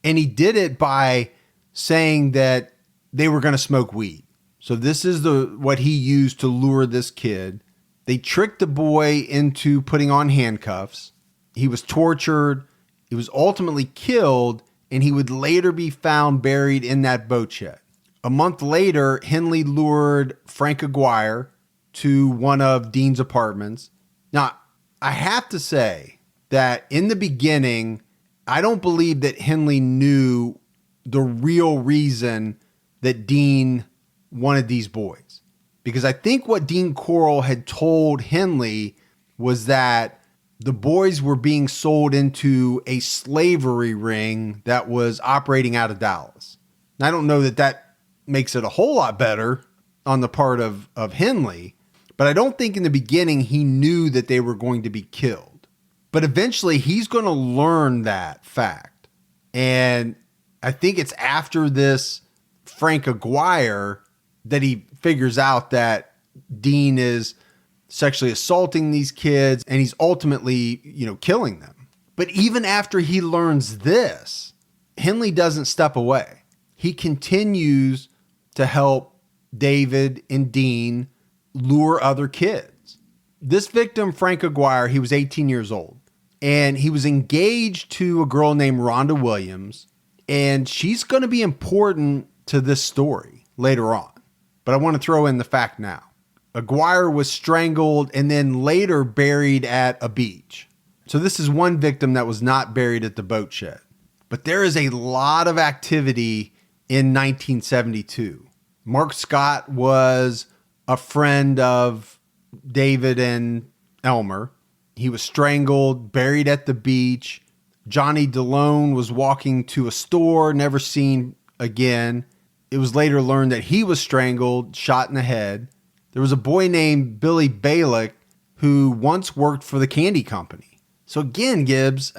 And he did it by saying that they were going to smoke weed. So this is what he used to lure this kid. They tricked the boy into putting on handcuffs. He was tortured. He was ultimately killed, and he would later be found buried in that boat shed. A month later, Henley lured Frank Aguirre to one of Dean's apartments. Now, I have to say that in the beginning, I don't believe that Henley knew the real reason that Dean wanted these boys. Because I think what Dean Corll had told Henley was that the boys were being sold into a slavery ring that was operating out of Dallas. And I don't know that makes it a whole lot better on the part of Henley, but I don't think in the beginning he knew that they were going to be killed. But eventually he's going to learn that fact. And I think it's after this Frank Aguirre that he figures out that Dean is sexually assaulting these kids and he's ultimately, killing them. But even after he learns this, Henley doesn't step away. He continues to help David and Dean lure other kids. This victim, Frank Aguirre, he was 18 years old and he was engaged to a girl named Rhonda Williams, and she's going to be important to this story later on. But I want to throw in the fact now. Aguirre was strangled and then later buried at a beach. So this is one victim that was not buried at the boat shed. But there is a lot of activity in 1972. Mark Scott was a friend of David and Elmer. He was strangled, buried at the beach. Johnny DeLone was walking to a store, never seen again. It was later learned that he was strangled, shot in the head. There was a boy named Billy Balick who once worked for the candy company. So again, Gibbs,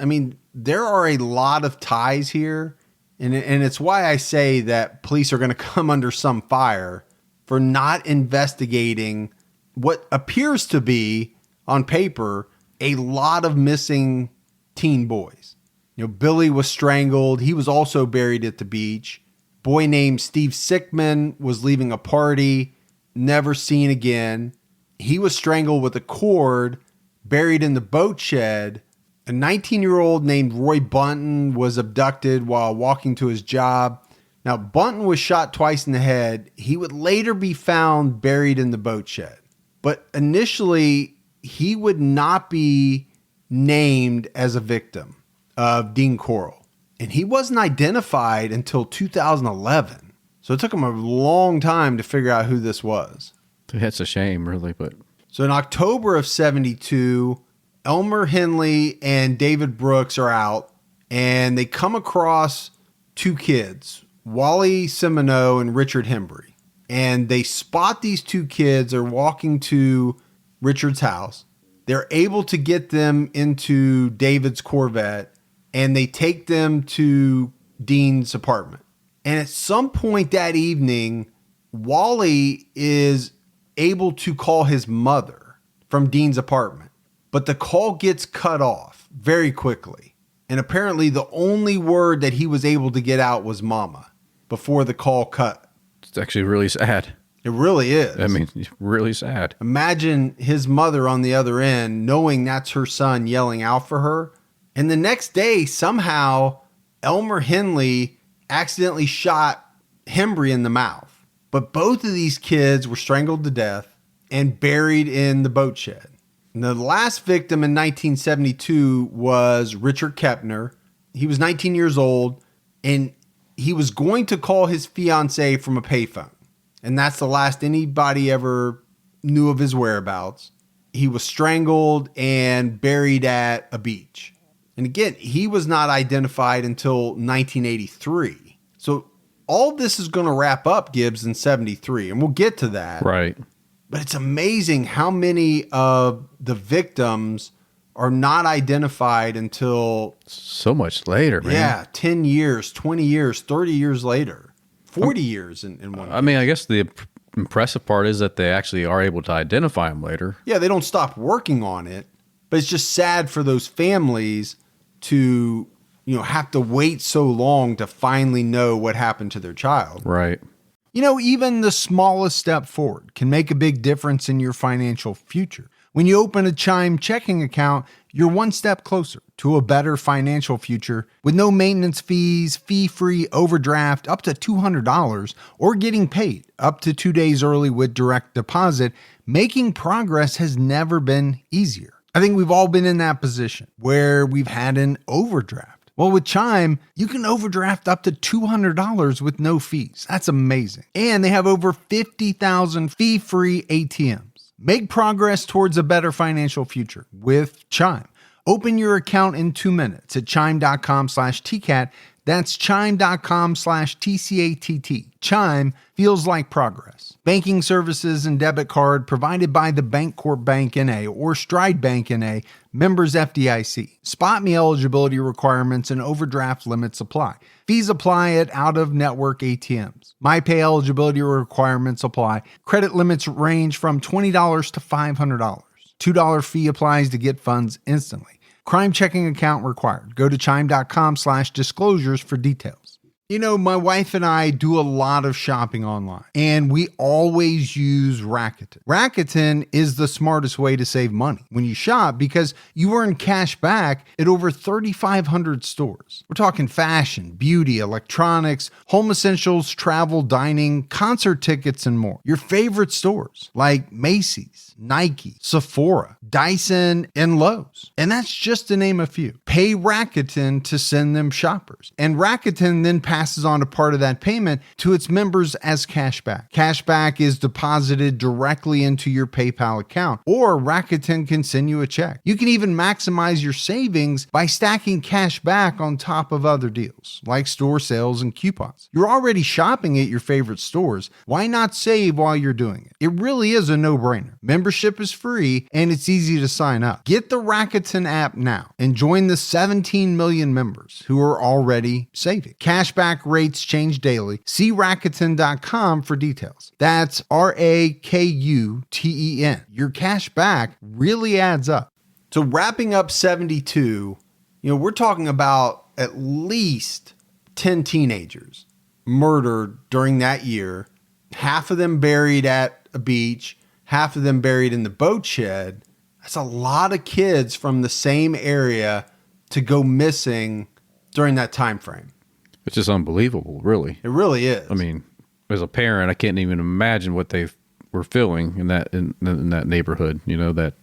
there are a lot of ties here. And it's why I say that police are going to come under some fire for not investigating what appears to be, on paper, a lot of missing teen boys. Billy was strangled. He was also buried at the beach. Boy named Steve Sickman was leaving a party, never seen again. He was strangled with a cord, buried in the boat shed. A 19-year-old named Roy Bunton was abducted while walking to his job. Now, Bunton was shot twice in the head. He would later be found buried in the boat shed. But initially, he would not be named as a victim of Dean Corll. And he wasn't identified until 2011. So it took him a long time to figure out who this was. That's a shame, really. But so in October of 72, Elmer Henley and David Brooks are out, and they come across two kids, Wally Semino and Richard Hembry. And they spot these two kids. They're walking to Richard's house. They're able to get them into David's Corvette, and they take them to Dean's apartment. And at some point that evening, Wally is able to call his mother from Dean's apartment. But the call gets cut off very quickly. And apparently the only word that he was able to get out was mama before the call cut It's actually really sad. It really is. I mean, really sad. Imagine his mother on the other end, knowing that's her son yelling out for her. And the next day, somehow, Elmer Henley accidentally shot Hembry in the mouth. But both of these kids were strangled to death and buried in the boat shed. And the last victim in 1972 was Richard Kepner. He was 19 years old, and he was going to call his fiancée from a payphone. And that's the last anybody ever knew of his whereabouts. He was strangled and buried at a beach. And again, he was not identified until 1983. So all this is going to wrap up, Gibbs, in 73, and we'll get to that. Right. But it's amazing how many of the victims are not identified until so much later, man. Yeah, 10 years, 20 years, 30 years later, 40 years in one case. I mean, I guess the impressive part is that they actually are able to identify them later. Yeah, they don't stop working on it, but it's just sad for those families to, have to wait so long to finally know what happened to their child. Right. Even the smallest step forward can make a big difference in your financial future. When you open a Chime checking account, you're one step closer to a better financial future with no maintenance fees, fee-free overdraft up to $200, or getting paid up to 2 days early with direct deposit. Making progress has never been easier. I think we've all been in that position where we've had an overdraft. Well, with Chime, you can overdraft up to $200 with no fees. That's amazing. And they have over 50,000 fee-free ATMs. Make progress towards a better financial future with Chime. Open your account in 2 minutes at chime.com/TCAT. That's chime.com/TCATT. Chime feels like progress. Banking services and debit card provided by the Bancorp Bank N.A. or Stride Bank N.A., members FDIC. Spot me eligibility requirements and overdraft limits apply. Fees apply at out-of-network ATMs. MyPay eligibility requirements apply. Credit limits range from $20 to $500. $2 fee applies to get funds instantly. Crime checking account required. Go to chime.com/disclosures for details. My wife and I do a lot of shopping online, and we always use Rakuten. Rakuten is the smartest way to save money when you shop because you earn cash back at over 3,500 stores. We're talking fashion, beauty, electronics, home essentials, travel, dining, concert tickets, and more. Your favorite stores like Macy's, Nike, Sephora, Dyson, and Lowe's. And that's just to name a few. Pay Rakuten to send them shoppers. And Rakuten then passes on a part of that payment to its members as cashback. Cashback is deposited directly into your PayPal account, or Rakuten can send you a check. You can even maximize your savings by stacking cash back on top of other deals, like store sales and coupons. You're already shopping at your favorite stores. Why not save while you're doing it? It really is a no-brainer. Membership is free, and it's easy to sign up. Get the Rakuten app now and join the 17 million members who are already saving. Cashback rates change daily. See Rakuten.com for details. That's Rakuten. Your cash back really adds up. So wrapping up 72, we're talking about at least 10 teenagers murdered during that year. Half of them buried at a beach, half of them buried in the boat shed. That's a lot of kids from the same area to go missing during that time frame. It's just unbelievable, really. It really is. I mean, as a parent, I can't even imagine what they were feeling in that neighborhood. That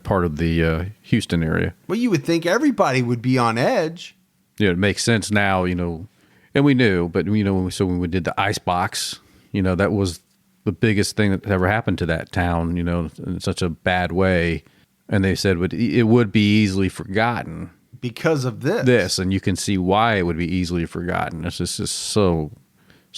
part of the Houston area. Well, you would think everybody would be on edge. Yeah, it makes sense now. And we knew, but when we did the ice box, that was the biggest thing that ever happened to that town. In such a bad way, and they said it would be easily forgotten. Because of this. And you can see why it would be easily forgotten. It's just so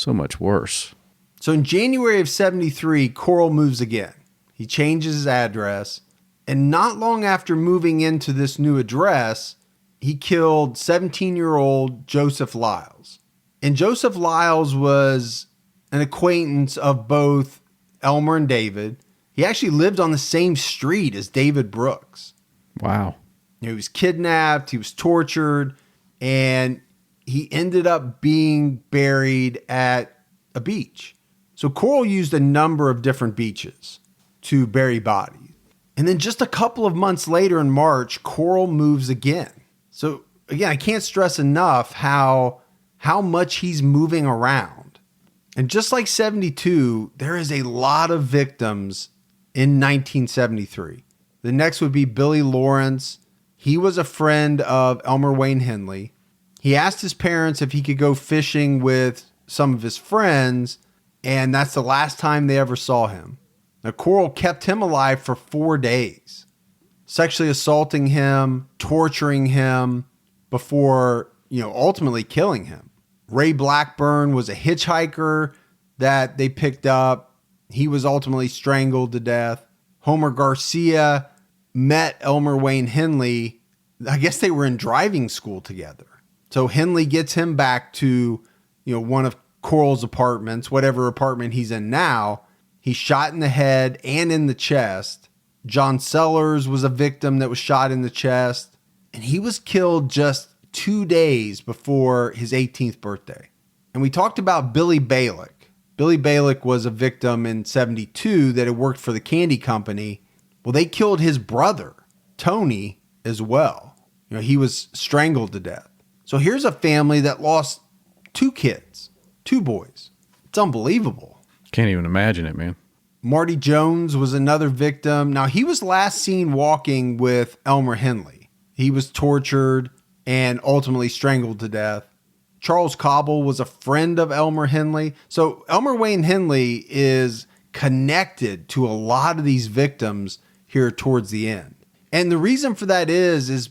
much worse. So in January of 73, Corll moves again. He changes his address. And not long after moving into this new address, he killed 17-year-old Joseph Lyles. And Joseph Lyles was an acquaintance of both Elmer and David. He actually lived on the same street as David Brooks. Wow. He was kidnapped, he was tortured, and he ended up being buried at a beach. So Corll used a number of different beaches to bury bodies. And then just a couple of months later in March, Corll moves again. So again, I can't stress enough how much he's moving around. And just like 72, there is a lot of victims in 1973. The next would be Billy Lawrence. He was a friend of Elmer Wayne Henley. He asked his parents if he could go fishing with some of his friends, and that's the last time they ever saw him. Now, Corll kept him alive for 4 days, sexually assaulting him, torturing him, before, ultimately killing him. Ray Blackburn was a hitchhiker that they picked up. He was ultimately strangled to death. Homer Garcia met Elmer Wayne Henley. I guess they were in driving school together. So Henley gets him back to, one of Corll's apartments, whatever apartment he's in now. He's shot in the head and in the chest. John Sellers was a victim that was shot in the chest. And he was killed just 2 days before his 18th birthday. And we talked about Billy Balick. Billy Balick was a victim in 72 that had worked for the candy company. Well, they killed his brother, Tony, as well. He was strangled to death. So here's a family that lost 2 kids, 2 boys. It's unbelievable. Can't even imagine it, man. Marty Jones was another victim. Now, he was last seen walking with Elmer Henley. He was tortured and ultimately strangled to death. Charles Cobble was a friend of Elmer Henley. So Elmer Wayne Henley is connected to a lot of these victims here towards the end. And the reason for that is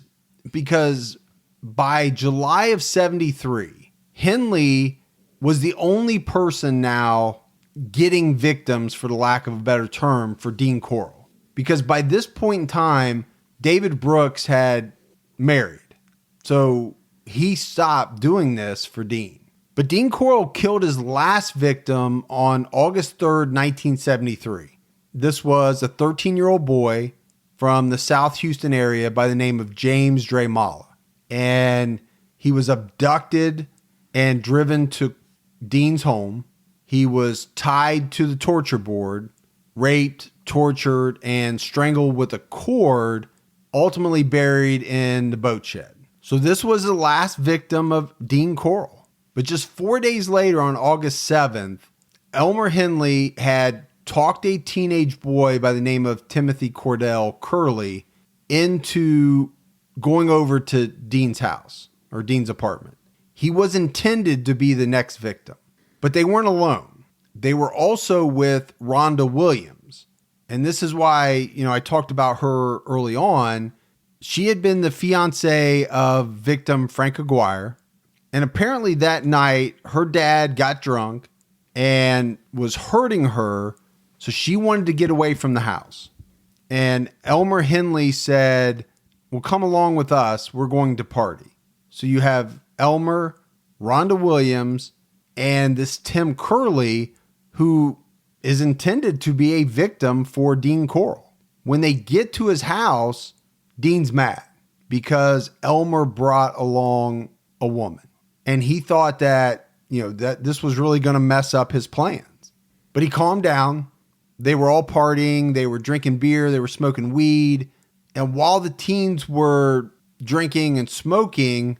because by July of 73, Henley was the only person now getting victims, for the lack of a better term, for Dean Corll. Because by this point in time, David Brooks had married. So he stopped doing this for Dean. But Dean Corll killed his last victim on August 3rd, 1973. This was a 13-year-old boy from the South Houston area by the name of James Dremala. And he was abducted and driven to Dean's home. He was tied to the torture board, raped, tortured, and strangled with a cord, ultimately buried in the boat shed. So this was the last victim of Dean Corll. But just 4 days later, on August 7th, Elmer Henley had talked a teenage boy by the name of Timothy Cordell Curley into going over to Dean's house, or Dean's apartment. He was intended to be the next victim. But they weren't alone. They were also with Rhonda Williams. And this is why, I talked about her early on. She had been the fiance of victim Frank Aguirre. And apparently that night, her dad got drunk and was hurting her. So she wanted to get away from the house. And Elmer Henley said, well, come along with us. We're going to party. So you have Elmer, Rhonda Williams, and this Tim Curley, who is intended to be a victim for Dean Corll. When they get to his house, Dean's mad because Elmer brought along a woman. And he thought that, that this was really going to mess up his plans. But he calmed down. They were all partying. They were drinking beer. They were smoking weed. And while the teens were drinking and smoking,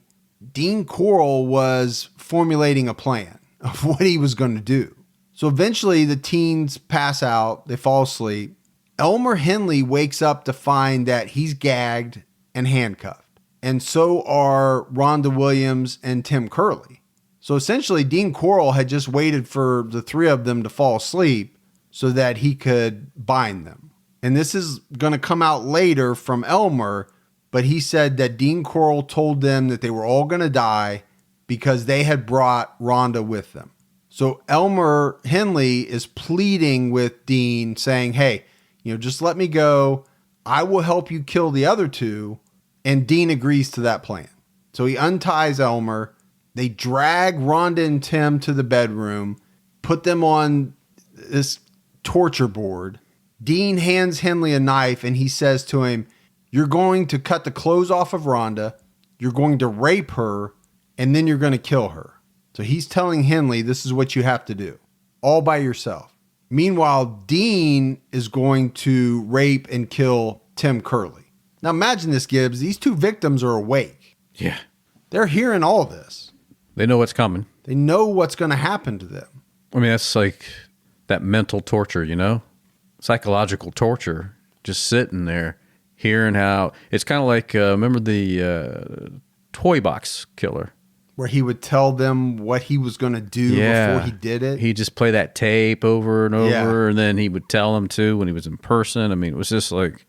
Dean Corll was formulating a plan of what he was going to do. So eventually the teens pass out. They fall asleep. Elmer Henley wakes up to find that he's gagged and handcuffed. And so are Rhonda Williams and Tim Curley. So essentially Dean Corll had just waited for the 3 of them to fall asleep so that he could bind them. And this is going to come out later from Elmer, but he said that Dean Corll told them that they were all going to die because they had brought Rhonda with them. So Elmer Henley is pleading with Dean saying, hey, just let me go. I will help you kill the other 2. And Dean agrees to that plan. So he unties Elmer. They drag Rhonda and Tim to the bedroom, put them on this torture board. Dean hands Henley a knife and he says to him, you're going to cut the clothes off of Rhonda. You're going to rape her. And then you're going to kill her. So he's telling Henley, this is what you have to do. all by yourself. Meanwhile, Dean is going to rape and kill Tim Curley. Now imagine this, Gibbs. These two victims are awake. Yeah. They're hearing all this. They know what's coming. They know what's going to happen to them. I mean, that's like that mental torture, you know? Psychological torture. Just sitting there, hearing how... It's kind of like, remember the toy box killer? Where he would tell them what he was going to do before he did it. He'd just play that tape over and over, and then he would tell them too when he was in person. I mean, it was just like...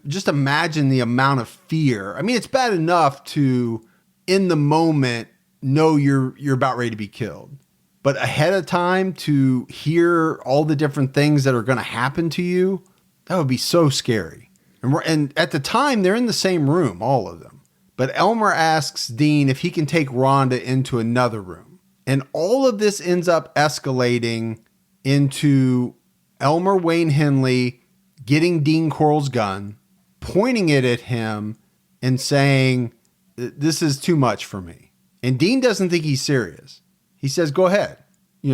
Just imagine the amount of fear. I mean, it's bad enough to, in the moment, know you're about ready to be killed. But ahead of time, to hear all the different things that are going to happen to you, that would be so scary. And at the time, they're in the same room, all of them. But Elmer asks Dean if he can take Rhonda into another room. And all of this ends up escalating into Elmer Wayne Henley getting Dean Corll's gun, pointing it at him, and saying, "This is too much for me." And Dean doesn't think he's serious. He says, "Go ahead,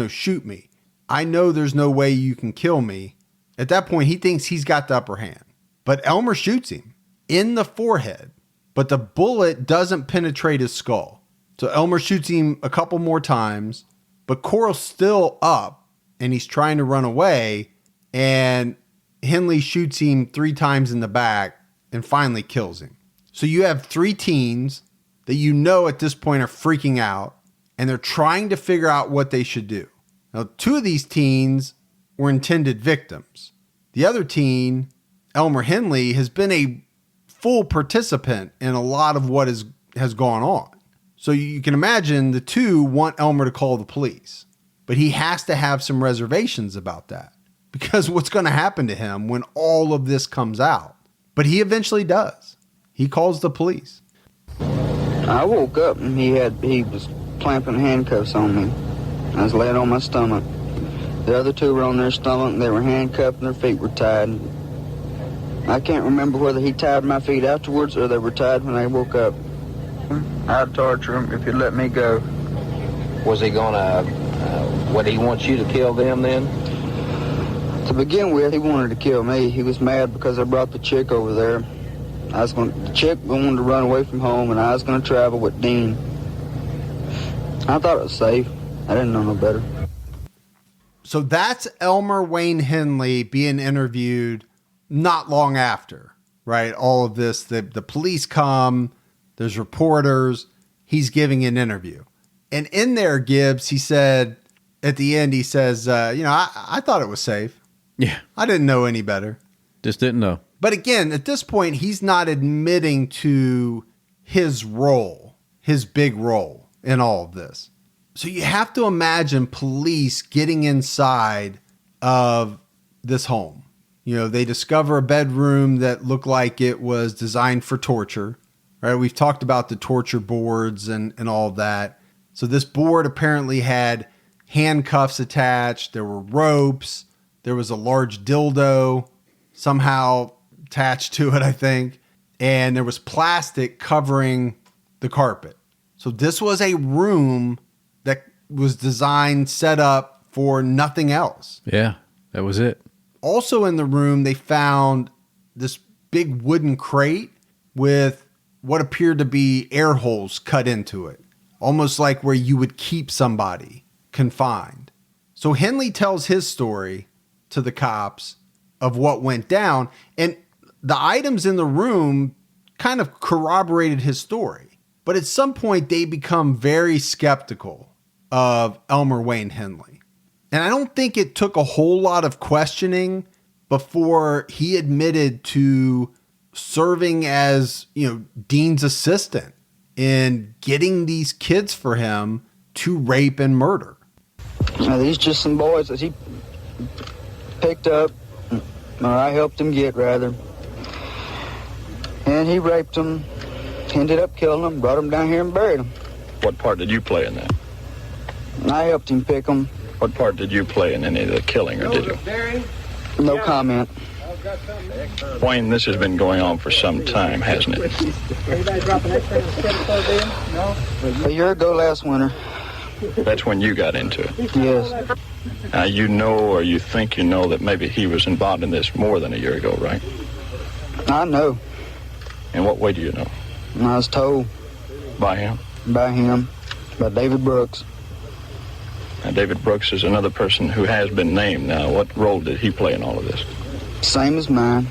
shoot me. I know there's no way you can kill me." At that point, he thinks he's got the upper hand. But Elmer shoots him in the forehead, but the bullet doesn't penetrate his skull. So Elmer shoots him a couple more times, but Corll's still up, and he's trying to run away, and Henley shoots him 3 times in the back and finally kills him. So you have 3 teens that at this point are freaking out, and they're trying to figure out what they should do. Now, 2 of these teens were intended victims. The other teen, Elmer Henley, has been a full participant in a lot of what has gone on. So you can imagine the 2 want Elmer to call the police, but he has to have some reservations about that because what's going to happen to him when all of this comes out? But he eventually does. He calls the police. I woke up and he was clamping handcuffs on me. I was laying on my stomach. The other 2 were on their stomach and they were handcuffed and their feet were tied. I can't remember whether he tied my feet afterwards or they were tied when I woke up. I'd torture him if he'd let me go. Was he gonna, would he want you to kill them then? To begin with, he wanted to kill me. He was mad because I brought the chick over there. The chick wanted to run away from home and I was gonna travel with Dean. I thought it was safe. I didn't know no better. So that's Elmer Wayne Henley being interviewed not long after, right? All of this, the police come, there's reporters, he's giving an interview. And in there, Gibbs, he said, at the end, he says, I thought it was safe. Yeah. I didn't know any better. Just didn't know. But again, at this point, he's not admitting to his role, his big role in all of this. So you have to imagine police getting inside of this home. They discover a bedroom that looked like it was designed for torture, right? We've talked about the torture boards and all of that. So this board apparently had handcuffs attached. There were ropes. There was a large dildo somehow attached to it, I think. And there was plastic covering the carpet. So this was a room that was designed, set up for nothing else. Yeah, that was it. Also in the room, they found this big wooden crate with what appeared to be air holes cut into it, almost like where you would keep somebody confined. So Henley tells his story to the cops of what went down, and the items in the room kind of corroborated his story. But at some point, they become very skeptical of Elmer Wayne Henley. And I don't think it took a whole lot of questioning before he admitted to serving as, Dean's assistant in getting these kids for him to rape and murder. These just some boys that he picked up, or I helped him get, rather. And he raped them, ended up killing them, brought them down here and buried them. What part did you play in that? I helped him pick them. What part did you play in any of the killing, or did you? No comment. Wayne, this has been going on for some time, hasn't it? A year ago last winter. That's when you got into it. Yes. Now, you know, or you think you know, that maybe he was involved in this more than a year ago, right? I know. In what way do you know? I was told. By him? By him. By David Brooks. Now, David Brooks is another person who has been named. Now, what role did he play in all of this? Same as mine.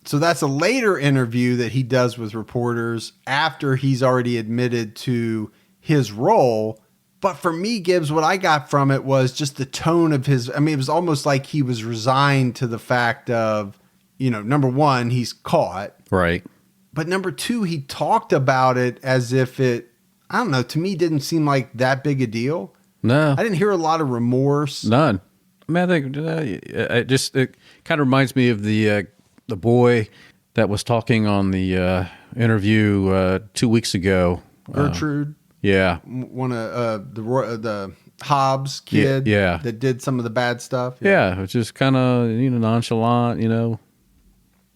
So that's a later interview that he does with reporters after he's already admitted to his role. But for me, Gibbs, what I got from it was just the tone of his. I mean, it was almost like he was resigned to the fact of, you know, number one, he's caught. Right. But number two, he talked about it as if it, I don't know, to me didn't seem like that big a deal. No. I didn't hear a lot of remorse. None. I mean, I think it kind of reminds me of the boy that was talking on the interview 2 weeks ago. Gertrude. Yeah. One of the Hobbs kid. Yeah. That did some of the bad stuff. Yeah. It was just kind of, nonchalant,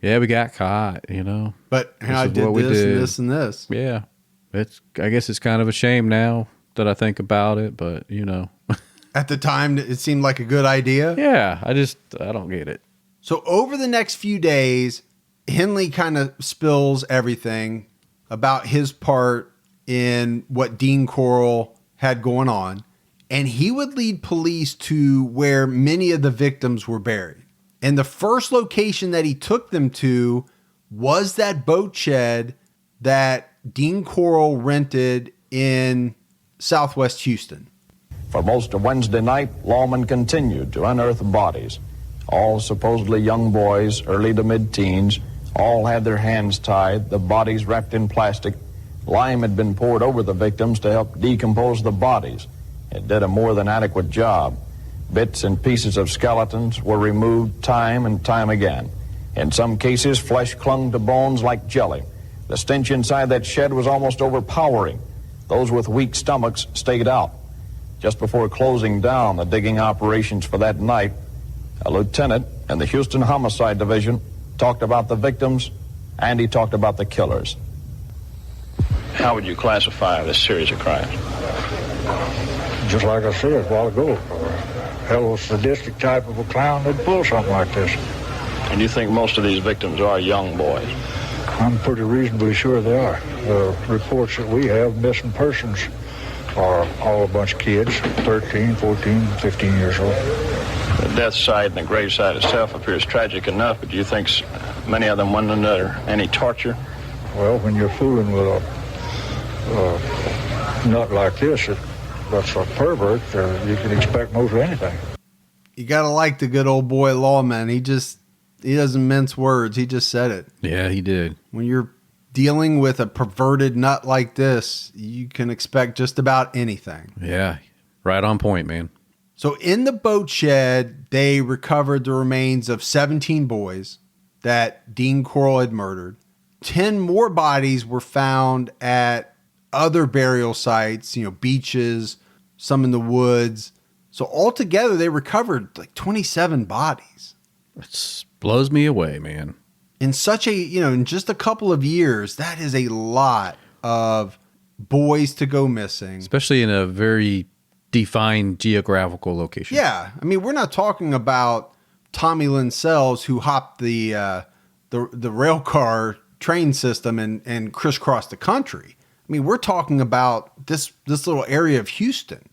Yeah, we got caught, But I did this and this and this. Yeah. I guess it's kind of a shame now that I think about it, but, At the time, it seemed like a good idea. Yeah. I don't get it. So over the next few days, Henley kind of spills everything about his part in what Dean Corll had going on. And he would lead police to where many of the victims were buried. And the first location that he took them to was that boat shed that Dean Corll rented in Southwest Houston. For most of Wednesday night, lawmen continued to unearth bodies. All supposedly young boys, early to mid-teens, all had their hands tied, the bodies wrapped in plastic. Lime had been poured over the victims to help decompose the bodies. It did a more than adequate job. Bits and pieces of skeletons were removed time and time again. In some cases, flesh clung to bones like jelly. The stench inside that shed was almost overpowering. Those with weak stomachs stayed out. Just before closing down the digging operations for that night, a lieutenant in the Houston Homicide Division talked about the victims, and he talked about the killers. How would you classify this series of crimes? Just like I said a while ago, a hell of a sadistic type of a clown that'd pull something like this. And you think most of these victims are young boys? I'm pretty reasonably sure they are. The reports that we have, missing persons, are all a bunch of kids, 13, 14, 15 years old. The death site and the grave site itself appears tragic enough, but do you think many of them went under any torture? Well, when you're fooling with a nut like this, that's a pervert, you can expect most anything. You got to like the good old boy lawman. He doesn't mince words. He just said it. Yeah, he did. When you're dealing with a perverted nut like this, you can expect just about anything. Yeah, right on point, man. So in the boat shed, they recovered the remains of 17 boys that Dean Corll had murdered. 10 more bodies were found at other burial sites, beaches, some in the woods. So altogether, they recovered like 27 bodies. It blows me away, man. In such in just a couple of years, that is a lot of boys to go missing. Especially in a very defined geographical location. Yeah. I mean, we're not talking about Tommy Lynn Sells who hopped the rail car train system and crisscrossed the country. I mean, we're talking about this little area of Houston.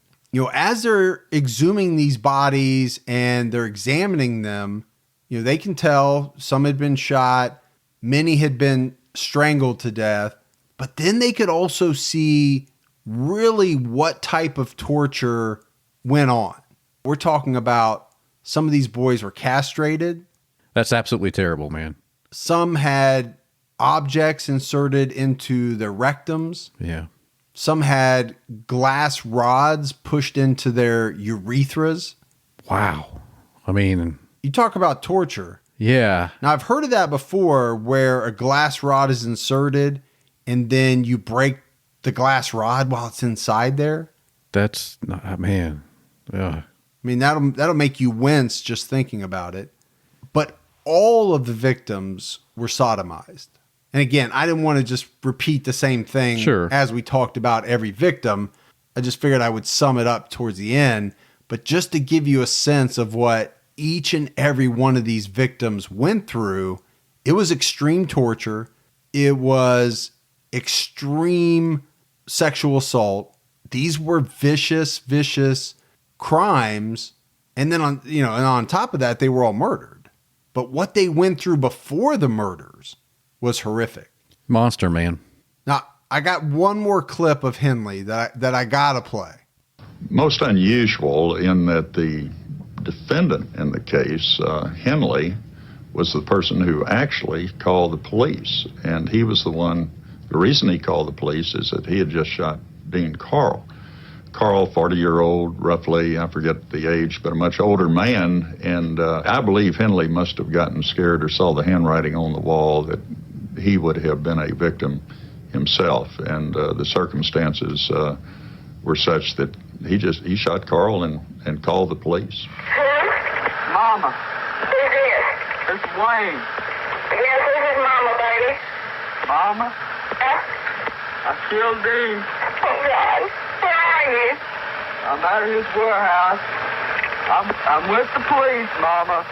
As they're exhuming these bodies and they're examining them, they can tell some had been shot, many had been strangled to death, but then they could also see really what type of torture went on. We're talking about some of these boys were castrated. That's absolutely terrible, man. Some had objects inserted into their rectums. Yeah. Some had glass rods pushed into their urethras. Wow. I mean, you talk about torture. Yeah. Now, I've heard of that before where a glass rod is inserted and then you break the glass rod while it's inside there. That's not, man. Yeah. I mean, that'll make you wince just thinking about it. But all of the victims were sodomized. And again, I didn't want to just repeat the same thing Sure. as we talked about every victim, I just figured I would sum it up towards the end. But just to give you a sense of what each and every one of these victims went through, it was extreme torture. It was extreme sexual assault. These were vicious, vicious crimes. And then on top of that, they were all murdered. But what they went through before the murders was horrific. Monster, man. Now, I got one more clip of Henley that I gotta play. Most unusual in that the defendant in the case, Henley, was the person who actually called the police. And he was the reason he called the police is that he had just shot Dean Corll. Corll, 40-year-old, roughly, I forget the age, but a much older man. And I believe Henley must have gotten scared or saw the handwriting on the wall that he would have been a victim himself. And the circumstances were such that he shot Corll and called the police. Mama. Who's this? It's Wayne. Yes, this is Mama, baby. Mama? I killed Dean. Oh, God. Where are you? I'm at his warehouse. I'm with the police, Mama.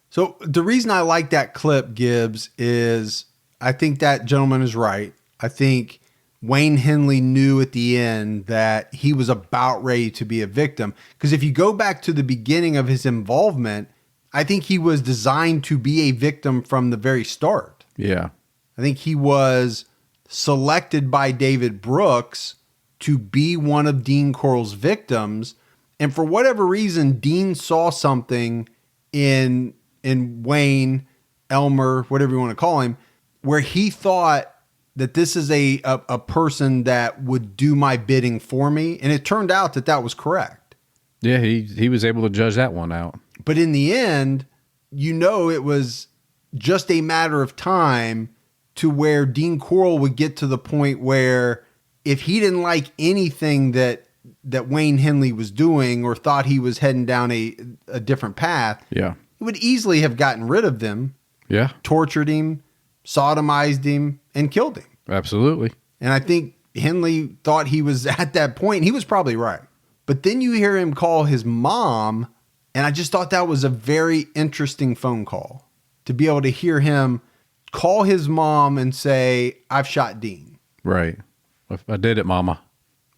So the reason I like that clip, Gibbs, is I think that gentleman is right. I think Wayne Henley knew at the end that he was about ready to be a victim. Because if you go back to the beginning of his involvement, I think he was designed to be a victim from the very start. Yeah. I think he was selected by David Brooks to be one of Dean Corll's victims. And for whatever reason, Dean saw something in Wayne, Elmer, whatever you want to call him, where he thought that this is a person that would do my bidding for me. And it turned out that was correct. Yeah, he was able to judge that one out. But in the end, it was just a matter of time to where Dean Corll would get to the point where if he didn't like anything that Wayne Henley was doing or thought he was heading down a different path, yeah, he would easily have gotten rid of them, yeah, tortured him, sodomized him, and killed him. Absolutely. And I think Henley thought he was at that point. He was probably right. But then you hear him call his mom, and I just thought that was a very interesting phone call to be able to hear him call his mom and say, "I've shot Dean." Right. I did it, Mama.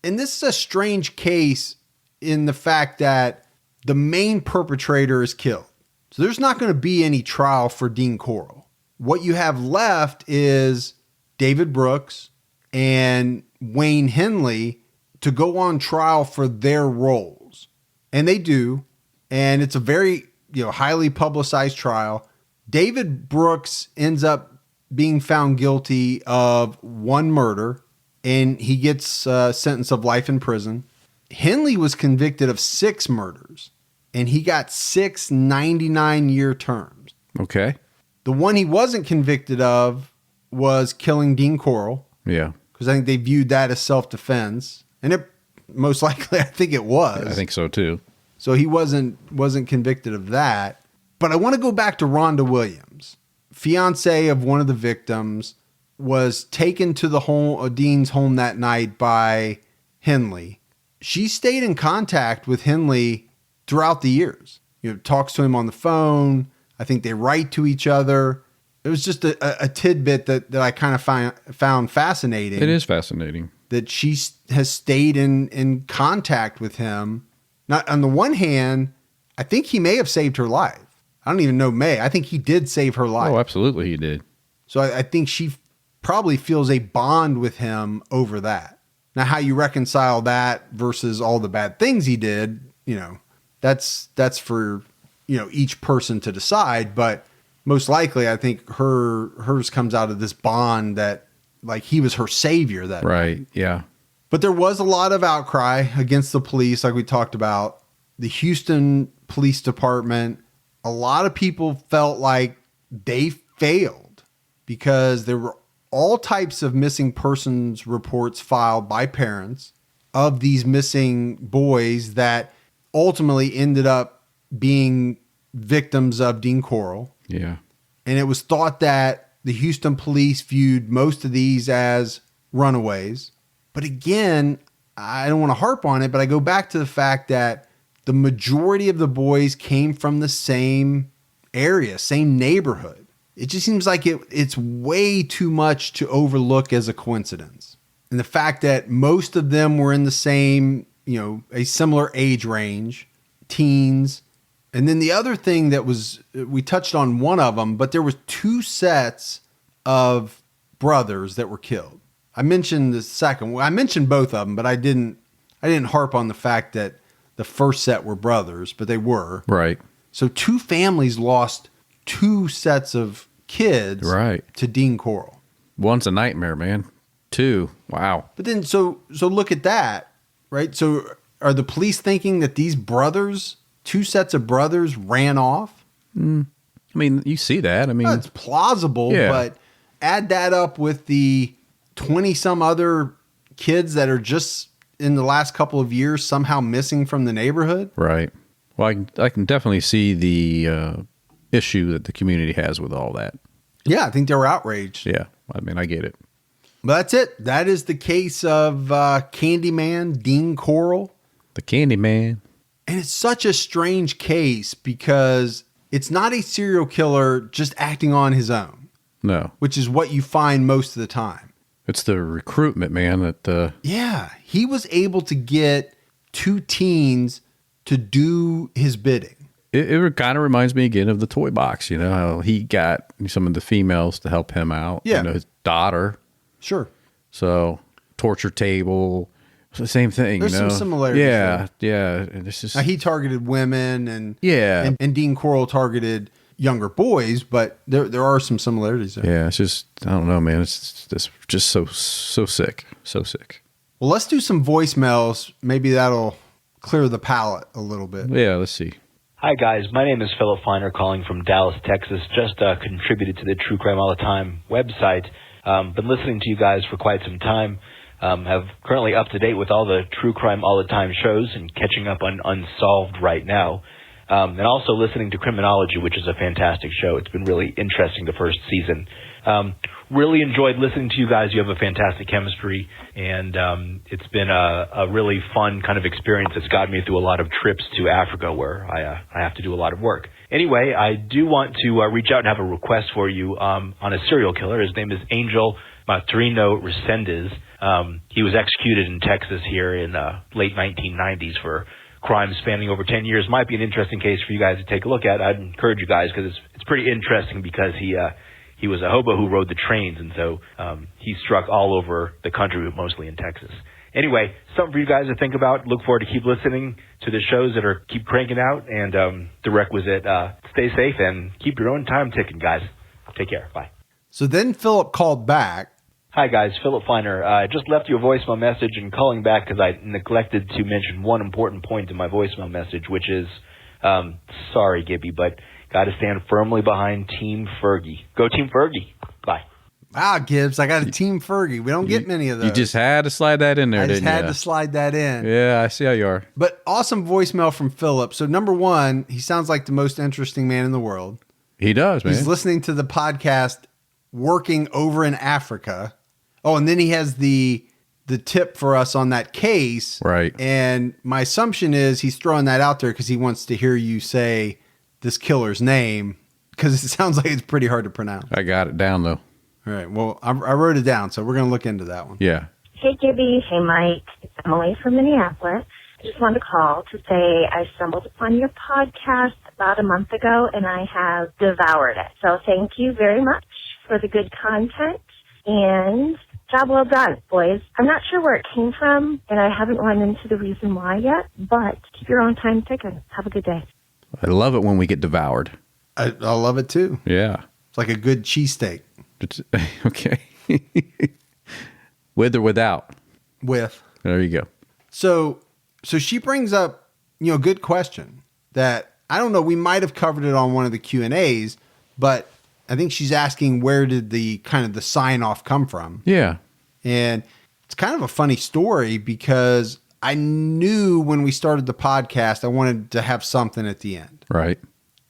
And this is a strange case in the fact that the main perpetrator is killed. So there's not going to be any trial for Dean Corll. What you have left is David Brooks and Wayne Henley to go on trial for their roles. And they do. And it's a very, highly publicized trial. David Brooks ends up being found guilty of one murder, and he gets a sentence of life in prison. Henley was convicted of 6 murders, and he got 6 99-year terms. Okay. The one he wasn't convicted of was killing Dean Corll. Yeah. Because I think they viewed that as self-defense. And it most likely, I think it was. I think so too. So he wasn't convicted of that. But I want to go back to Rhonda Williams, fiance of one of the victims, was taken to the Dean's home that night by Henley. She stayed in contact with Henley throughout the years. Talks to him on the phone. I think they write to each other. It was just a tidbit that I kind of found fascinating. It is fascinating. That she has stayed in contact with him. Not on the one hand, I think he may have saved her life. I don't even know May. I think he did save her life. Oh, absolutely he did. So I think she probably feels a bond with him over that. Now, how you reconcile that versus all the bad things he did, that's for, each person to decide. But most likely, I think hers comes out of this bond that like he was her savior. That right. night. Yeah. But there was a lot of outcry against the police, like we talked about. The Houston Police Department, a lot of people felt like they failed because there were all types of missing persons reports filed by parents of these missing boys that ultimately ended up being victims of Dean Corll. Yeah. And it was thought that the Houston police viewed most of these as runaways. But again, I don't want to harp on it, but I go back to the fact that the majority of the boys came from the same area, same neighborhood. It just seems like it's way too much to overlook as a coincidence. And the fact that most of them were in the same, a similar age range, teens. And then the other thing that we touched on one of them, but there was 2 sets of brothers that were killed. I mentioned the second. I mentioned both of them, but I didn't harp on the fact that the first set were brothers, but they were. Right. So 2 families lost 2 sets of kids to Dean Corll. One's a nightmare, man. 2. Wow. But then so look at that, right? So are the police thinking that these brothers, 2 sets of brothers, ran off? I mean, you see that. I mean, it's plausible, but add that up with the 20 some other kids that are just in the last couple of years somehow missing from the neighborhood. Right. Well, I can definitely see the issue that the community has with all that. Yeah, I think they were outraged. Yeah. I mean, I get it. But that's it. That is the case of Candyman, Dean Corll. The Candyman. And it's such a strange case because it's not a serial killer just acting on his own. No. Which is what you find most of the time. It's the recruitment, man. Yeah. He was able to get 2 teens to do his bidding. It kind of reminds me again of the toy box, how he got some of the females to help him out. Yeah. His daughter. Sure. So, torture table, it's the same thing. There's some similarities. Yeah, yeah. And it's just, now, he targeted women and and Dean Corll targeted younger boys, but there are some similarities there. Yeah, it's just, I don't know, man. It's just so sick. So sick. Well, let's do some voicemails. Maybe that'll clear the palate a little bit. Yeah, let's see. Hi, guys. My name is Philip Feiner, calling from Dallas, Texas. Just contributed to the True Crime All the Time website. Been listening to you guys for quite some time. Have currently up to date with all the True Crime All the Time shows and catching up on Unsolved right now. And also listening to Criminology, which is a fantastic show. It's been really interesting the first season. Really enjoyed listening to you guys. You have a fantastic chemistry, and it's been a really fun kind of experience that's gotten me through a lot of trips to Africa where I have to do a lot of work. Anyway, I do want to reach out and have a request for you on a serial killer. His name is Angel Maturino Resendez. He was executed in Texas here in late 1990s for crimes spanning over 10 years. Might be an interesting case for you guys to take a look at. I'd encourage you guys because it's pretty interesting because he was a hobo who rode the trains, and so he struck all over the country, but mostly in Texas. Anyway, something for you guys to think about. Look forward to keep listening to the shows that keep cranking out, and the requisite stay safe and keep your own time ticking, guys. Take care. Bye. So then Philip called back. Hi, guys. Philip Feiner. I just left you a voicemail message and calling back because I neglected to mention one important point in my voicemail message, which is, sorry, Gibby, but got to stand firmly behind Team Fergie. Go Team Fergie. Bye. Wow, Gibbs, I got a Team Fergie. We don't get many of those. You just had to slide that in there, didn't you? I just had to slide that in. Yeah, I see how you are. But awesome voicemail from Philip. So number one, he sounds like the most interesting man in the world. He does, man. He's listening to the podcast working over in Africa. Oh, and then he has the tip for us on that case. Right. And my assumption is he's throwing that out there because he wants to hear you say this killer's name because it sounds like it's pretty hard to pronounce. I got it down, though. All right. Well, I wrote it down, so we're going to look into that one. Yeah. Hey, Gibby. Hey, Mike. It's Emily from Minneapolis. I just wanted to call to say I stumbled upon your podcast about a month ago, and I have devoured it. So thank you very much for the good content, and job well done, boys. I'm not sure where it came from, and I haven't run into the reason why yet, but keep your own time ticking. Have a good day. I love it when we get devoured. I love it, too. Yeah. It's like a good cheesesteak. Okay. With or without? With. There you go. So she brings up, good question that I don't know. We might have covered it on one of the Q&As, but I think she's asking where did the kind of the sign off come from? Yeah. And it's kind of a funny story because I knew when we started the podcast, I wanted to have something at the end. Right.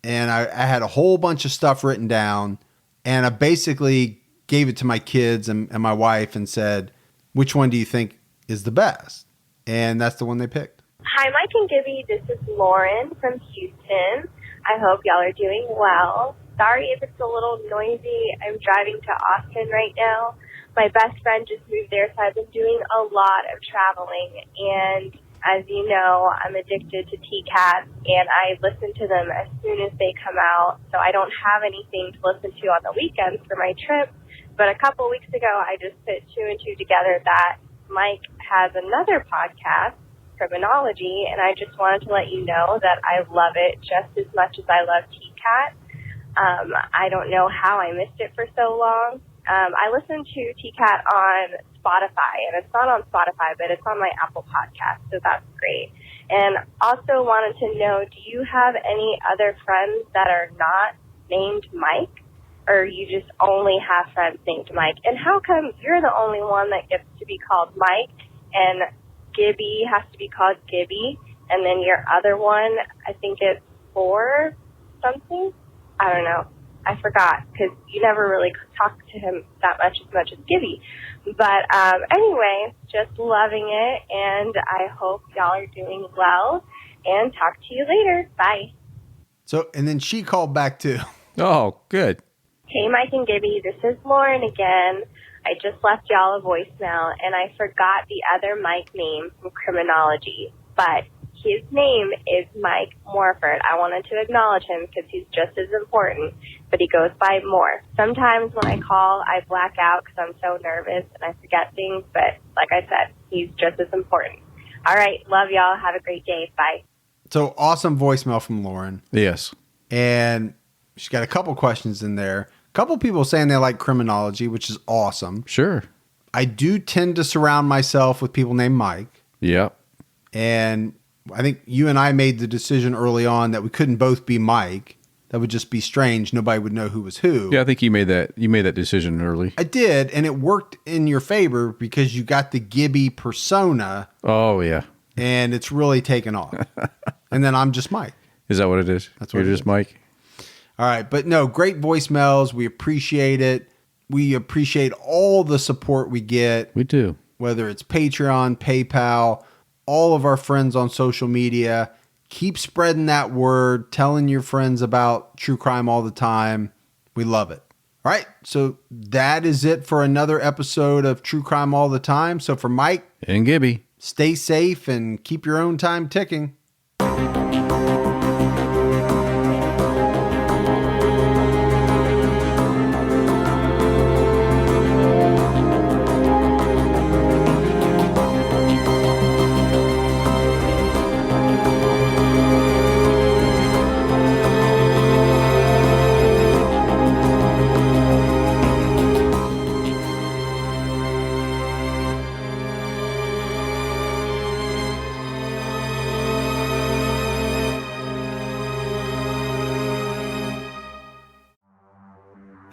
And I had a whole bunch of stuff written down, and I basically gave it to my kids and my wife and said, which one do you think is the best? And that's the one they picked. Hi, Mike and Gibby. This is Lauren from Houston. I hope y'all are doing well. Sorry if it's a little noisy. I'm driving to Austin right now. My best friend just moved there, so I've been doing a lot of traveling. And as you know, I'm addicted to T-Cats, and I listen to them as soon as they come out. So I don't have anything to listen to on the weekends for my trip. But a couple weeks ago, I just put two and two together that Mike has another podcast, Criminology, and I just wanted to let you know that I love it just as much as I love T-Cat. I don't know how I missed it for so long. I listen to T-Cat on Spotify, and it's not on Spotify, but it's on my Apple podcast, so that's great. And also wanted to know, do you have any other friends that are not named Mike, or you just only have friends named Mike? And how come you're the only one that gets to be called Mike, and Gibby has to be called Gibby, and then your other one, I think it's for something? I don't know. I forgot, because you never really talked to him that much as Gibby. But anyway, just loving it, and I hope y'all are doing well, and talk to you later. Bye. So, and then she called back too. Oh, good. Hey, Mike and Gibby, this is Lauren again. I just left y'all a voicemail, and I forgot the other Mike name from Criminology, but his name is Mike Morford. I wanted to acknowledge him because he's just as important, but he goes by Moore. Sometimes when I call, I black out because I'm so nervous and I forget things, but like I said, he's just as important. All right, love y'all. Have a great day. Bye. So awesome voicemail from Lauren. Yes. And she's got a couple questions in there. A couple people saying they like Criminology, which is awesome. Sure. I do tend to surround myself with people named Mike. Yep. And I think you and I made the decision early on that we couldn't both be Mike. That would just be strange. Nobody would know who was who. Yeah, I think you made that decision early. I did, and it worked in your favor because you got the Gibby persona. Oh, yeah. And it's really taken off. And then I'm just Mike. Is that what it is? That's what You're just Mike? All right. But no, great voicemails. We appreciate it. We appreciate all the support we get. We do. Whether it's Patreon, PayPal, all of our friends on social media. Keep spreading that word, telling your friends about true crime all the time. We love it. All right. So that is it for another episode of True Crime All the Time. So for Mike and Gibby, stay safe and keep your own time ticking.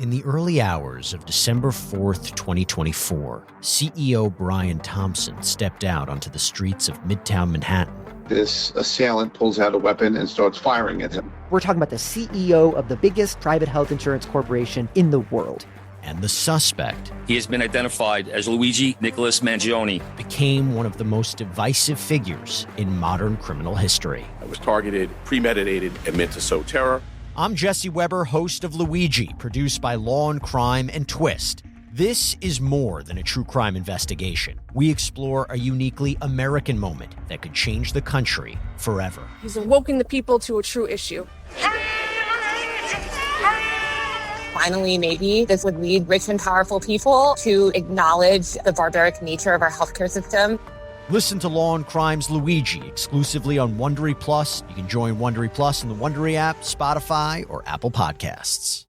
In the early hours of December 4th, 2024, CEO Brian Thompson stepped out onto the streets of Midtown Manhattan. This assailant pulls out a weapon and starts firing at him. We're talking about the CEO of the biggest private health insurance corporation in the world. And the suspect, he has been identified as Luigi Nicholas Mangione, became one of the most divisive figures in modern criminal history. It was targeted, premeditated, and meant to sow terror. I'm Jesse Weber, host of Luigi, produced by Law and Crime and Twist. This is more than a true crime investigation. We explore a uniquely American moment that could change the country forever. He's awoken the people to a true issue. Finally, maybe this would lead rich and powerful people to acknowledge the barbaric nature of our healthcare system. Listen to Law and Crime's Luigi exclusively on Wondery Plus. You can join Wondery Plus in the Wondery app, Spotify, or Apple Podcasts.